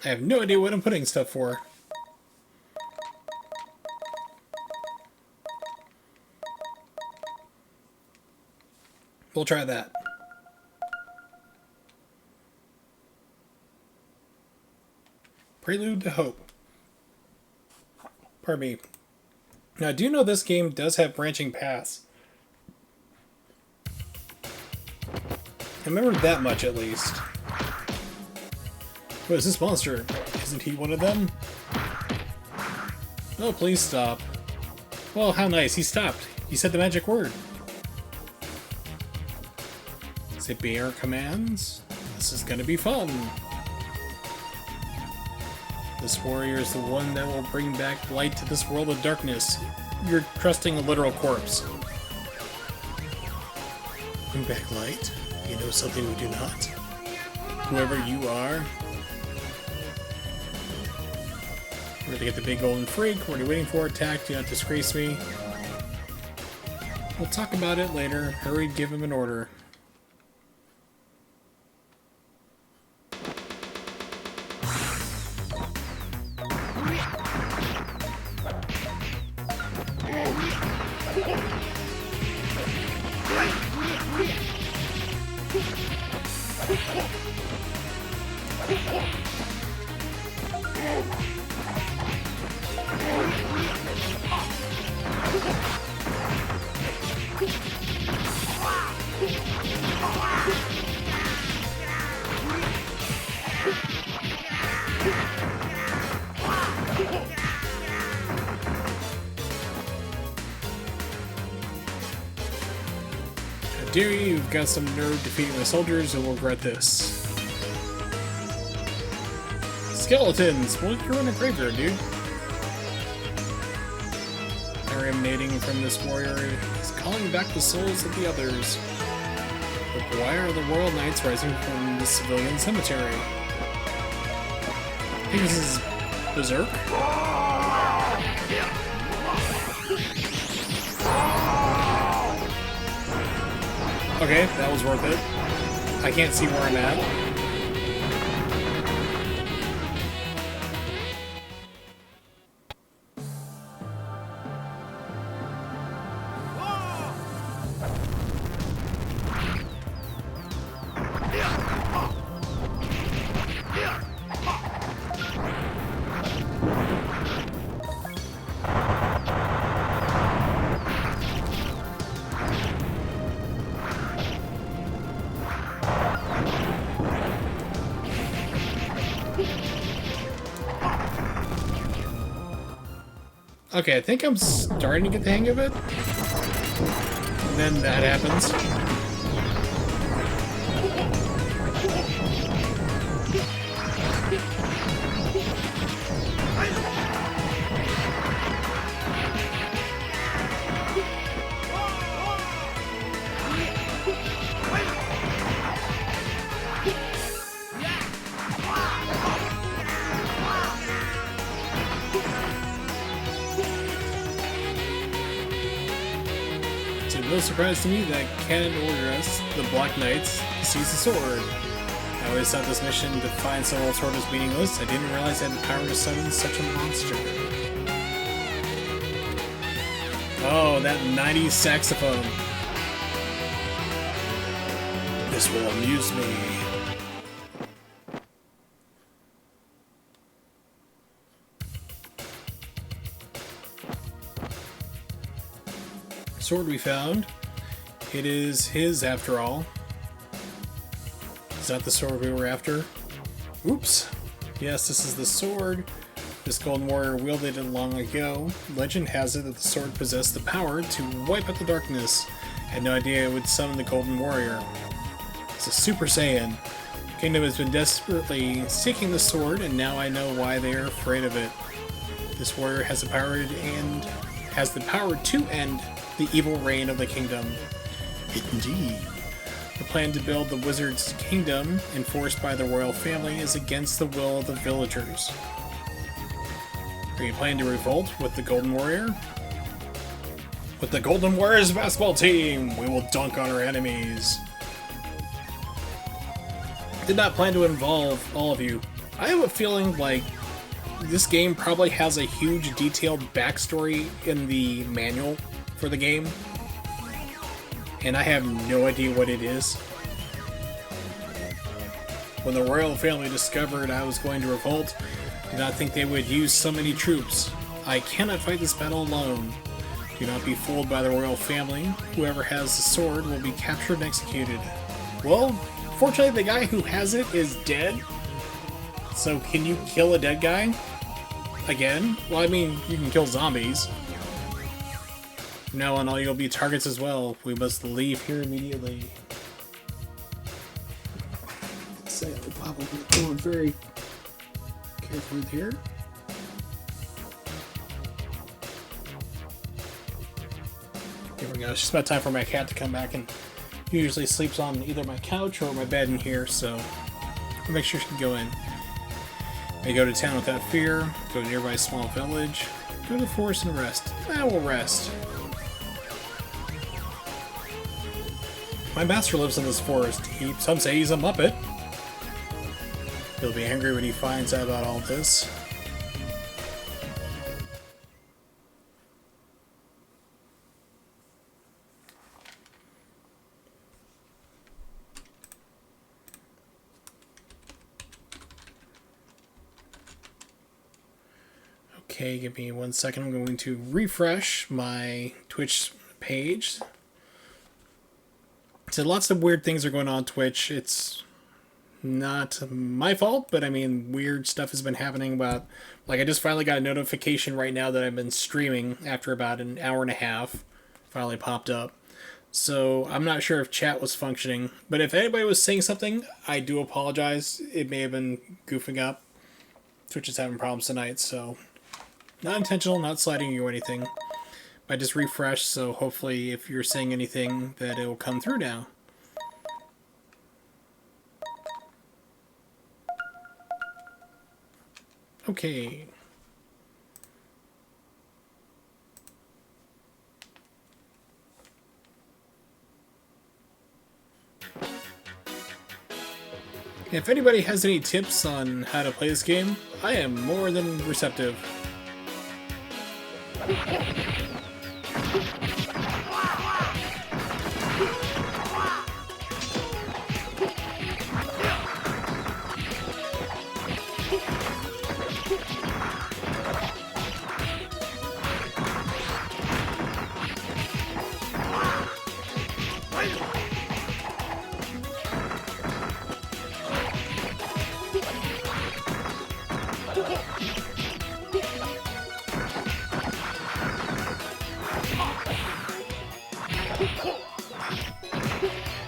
I have no idea what I'm putting stuff for. We'll try that. Prelude to Hope. Pardon me. Now, do you know this game does have branching paths? I remember that much, at least. What is this monster? Isn't he one of them? Oh, please stop. Well, how nice. He stopped. He said the magic word. Obey our commands. This is gonna be fun. This warrior is the one that will bring back light to this world of darkness. You're trusting a literal corpse. Bring back light? You know something we do not? Whoever you are. We're gonna get the big golden freak. What are you waiting for? Attack, do not disgrace me. We'll talk about it later. Hurry, give him an order. Dare you, you've got some nerve defeating my soldiers and will regret this. Skeletons! Well, you're in a graveyard, dude. Fire emanating from this warrior is calling back the souls of the others. But why are the Royal Knights rising from the civilian cemetery? I think this is Berserk? Okay, that was worth it. I can't see where I'm at. Okay, I think I'm starting to get the hang of it. And then that happens. No surprise to me that Canon Orgras, the Black Knights, sees the sword. I always thought this mission to find several sword was meaningless. I didn't realize I had the power to summon such a monster. Oh, that 90s saxophone. This will amuse me. Sword we found. It is his after all. Is that the sword we were after? Oops. Yes, this is the sword. This golden warrior wielded it long ago. Legend has it that the sword possessed the power to wipe out the darkness. I had no idea it would summon the golden warrior. It's a Super Saiyan. The kingdom has been desperately seeking the sword, and now I know why they are afraid of it. This warrior has the power to end the evil reign of the kingdom. Indeed. The plan to build the wizard's kingdom, enforced by the royal family, is against the will of the villagers. Are you planning to revolt with the Golden Warrior? With the Golden Warriors basketball team, we will dunk on our enemies. Did not plan to involve all of you. I have a feeling like this game probably has a huge detailed backstory in the manual for the game, and I have no idea what it is. When the royal family discovered I was going to revolt, I did not think they would use so many troops. I cannot fight this battle alone. Do not be fooled by the royal family. Whoever has the sword will be captured and executed. Well, fortunately the guy who has it is dead. So can you kill a dead guy? Again? Well, I mean, you can kill zombies. From now on, all you'll be targets as well. We must leave here immediately. Say I would probably be going very careful with here. Here we go. It's just about time for my cat to come back, and he usually sleeps on either my couch or my bed in here, so I'll make sure she can go in. May go to town without fear, go to a nearby small village, go to the forest and rest. I will rest. My master lives in this forest. Some say he's a Muppet. He'll be angry when he finds out about all this. Okay, give me 1 second. I'm going to refresh my Twitch page. So lots of weird things are going on Twitch. It's not my fault, but I mean, weird stuff has been happening about, like, I just finally got a notification right now that I've been streaming after about an hour and a half. Finally popped up. So I'm not sure if chat was functioning, but if anybody was saying something, I do apologize. It may have been goofing up. Twitch is having problems tonight, so not intentional, not sliding you or anything. I just refreshed, so hopefully if you're saying anything that it will come through now. Okay. If anybody has any tips on how to play this game, I am more than receptive.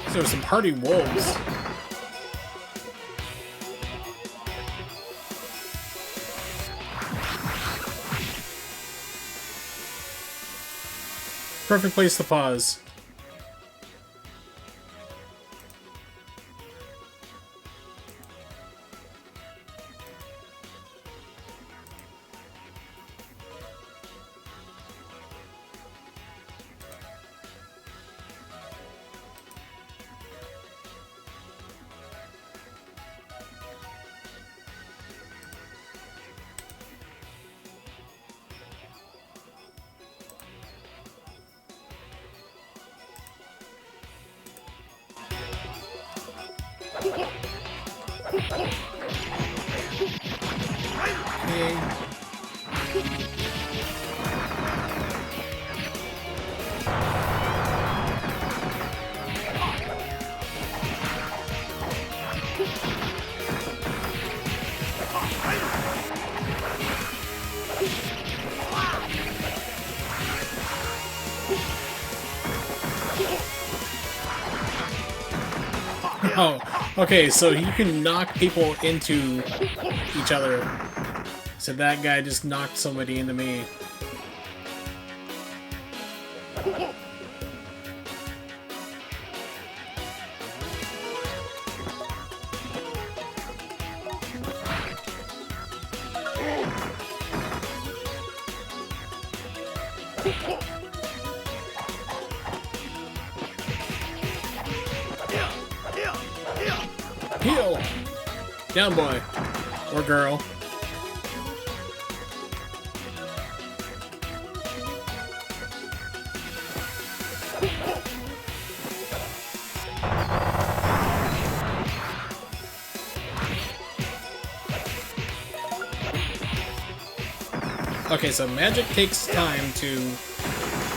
So some hardy wolves. Perfect place to pause. Oh, okay, so you can knock people into each other. So that guy just knocked somebody into me. Heal! Down, boy. Or girl. Okay, so magic takes time to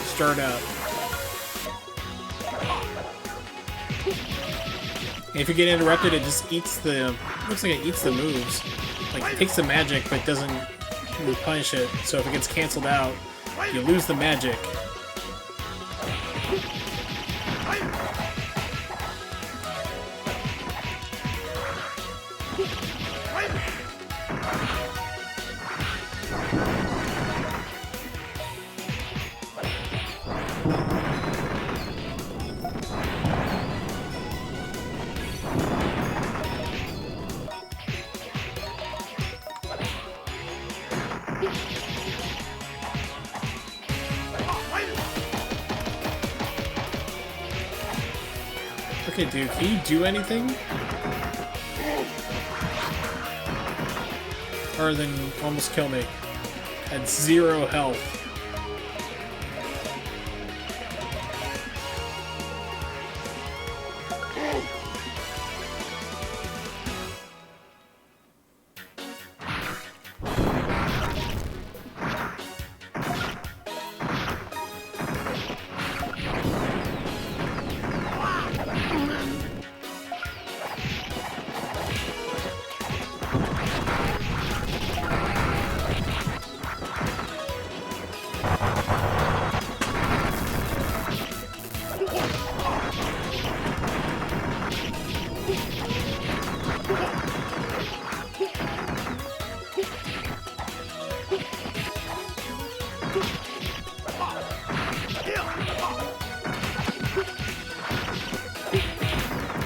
start up. And if you get interrupted, it just eats the... looks like it eats the moves. Like, it takes the magic, but doesn't replenish it. So if it gets canceled out, you lose the magic. Okay, dude, can you do anything? Other than almost kill me. At 0 health.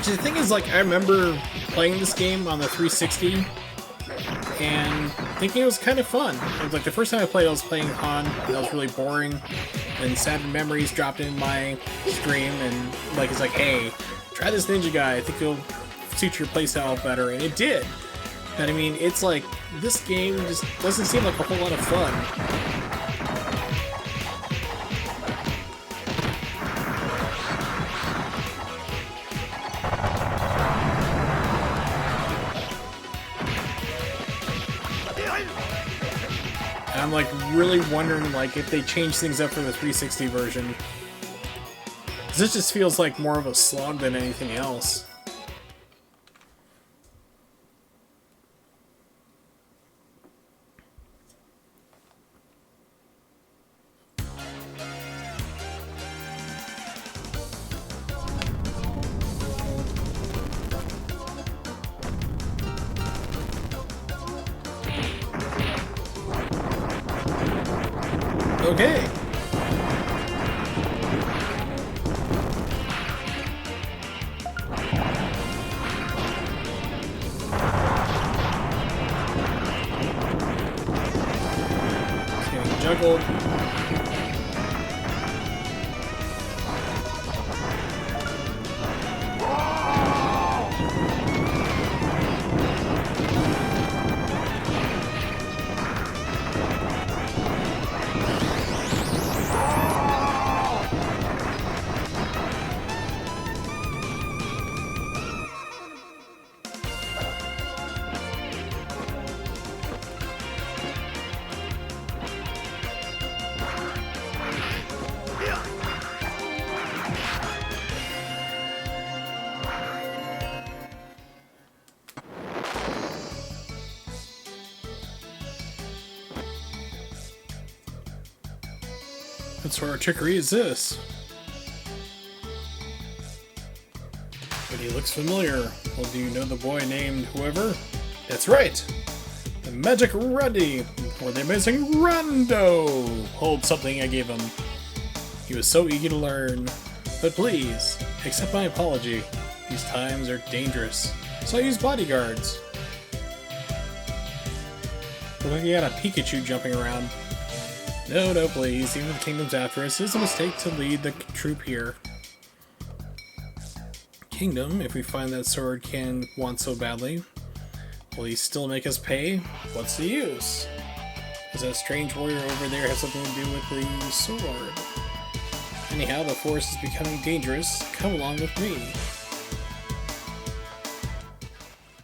The thing is, like, I remember playing this game on the 360 and thinking it was kind of fun. It was like the first time I played, I was playing Han, and that was really boring. And Saturn Memories dropped in my stream, and like it's like, hey, try this ninja guy. I think it'll suit your playstyle better, and it did. And I mean, it's like this game just doesn't seem like a whole lot of fun. I'm like really wondering like if they change things up for the 360 version. This just feels like more of a slog than anything else. Okay. It's getting juggled. What sort of trickery is this? But he looks familiar. Well, do you know the boy named whoever? That's right! The Magic Randy! Or the Amazing Rando! Hold something I gave him. He was so eager to learn. But please, accept my apology. These times are dangerous. So I use bodyguards. Look like you got a Pikachu jumping around. No, please. Even if the kingdom's after us, it's a mistake to lead the troop here. Kingdom, if we find that sword Ken wants so badly, will he still make us pay? What's the use? Does that strange warrior over there have something to do with the sword? Anyhow, the forest is becoming dangerous. Come along with me.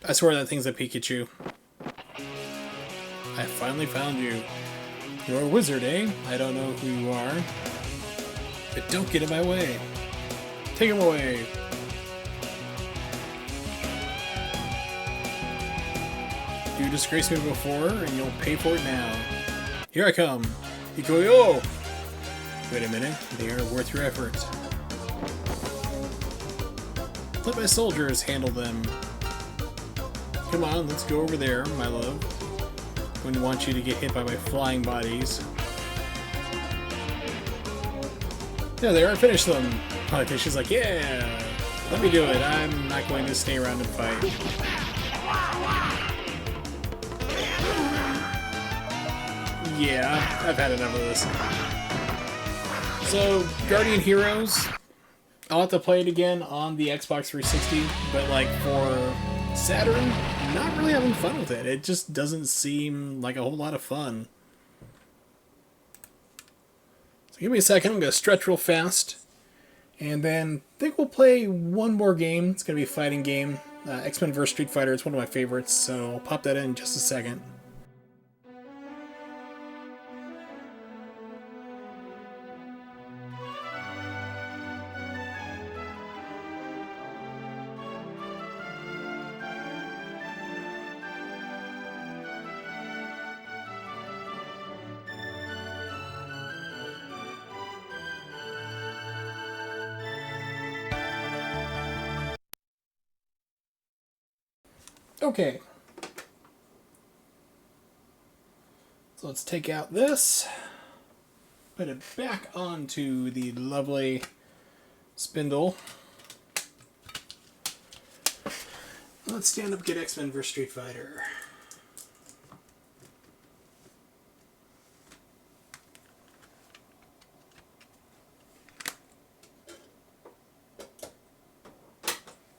I swear that thing's a Pikachu. I finally found you. You're a wizard, eh? I don't know who you are. But don't get in my way. Take him away. You disgraced me before, and you'll pay for it now. Here I come. Ikoyo! Wait a minute. They are worth your effort. Let my soldiers handle them. Come on, let's go over there, my love. Wouldn't want you to get hit by my flying bodies. Yeah, they are. Finish them. She's like, yeah, let me do it. I'm not going to stay around and fight. Yeah, I've had enough of this. So, Guardian Heroes, I'll have to play it again on the Xbox 360, but like for Saturn, not really having fun with it. It just doesn't seem like a whole lot of fun. So give me a second, I'm going to stretch real fast. And then I think we'll play one more game. It's going to be a fighting game. X-Men vs. Street Fighter. It's one of my favorites, so I'll pop that in just a second. Okay. So let's take out this. put it back onto the lovely spindle. Let's stand up, get X-Men vs. Street Fighter.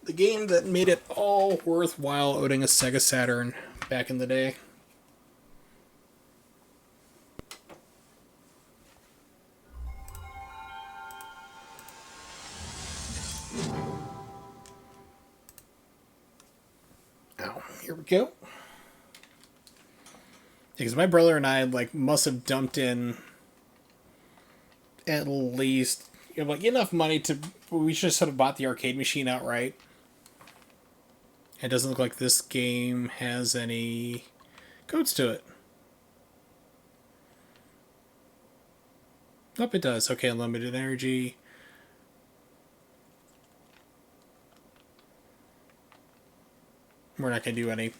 The game that made it all worthwhile owning a Sega Saturn back in the day. Oh, here we go. Because my brother and I must have dumped in at least enough money to, we should have sort of bought the arcade machine outright. It doesn't look like this game has any codes to it. Nope, it does. Okay, unlimited energy. We're not going to do any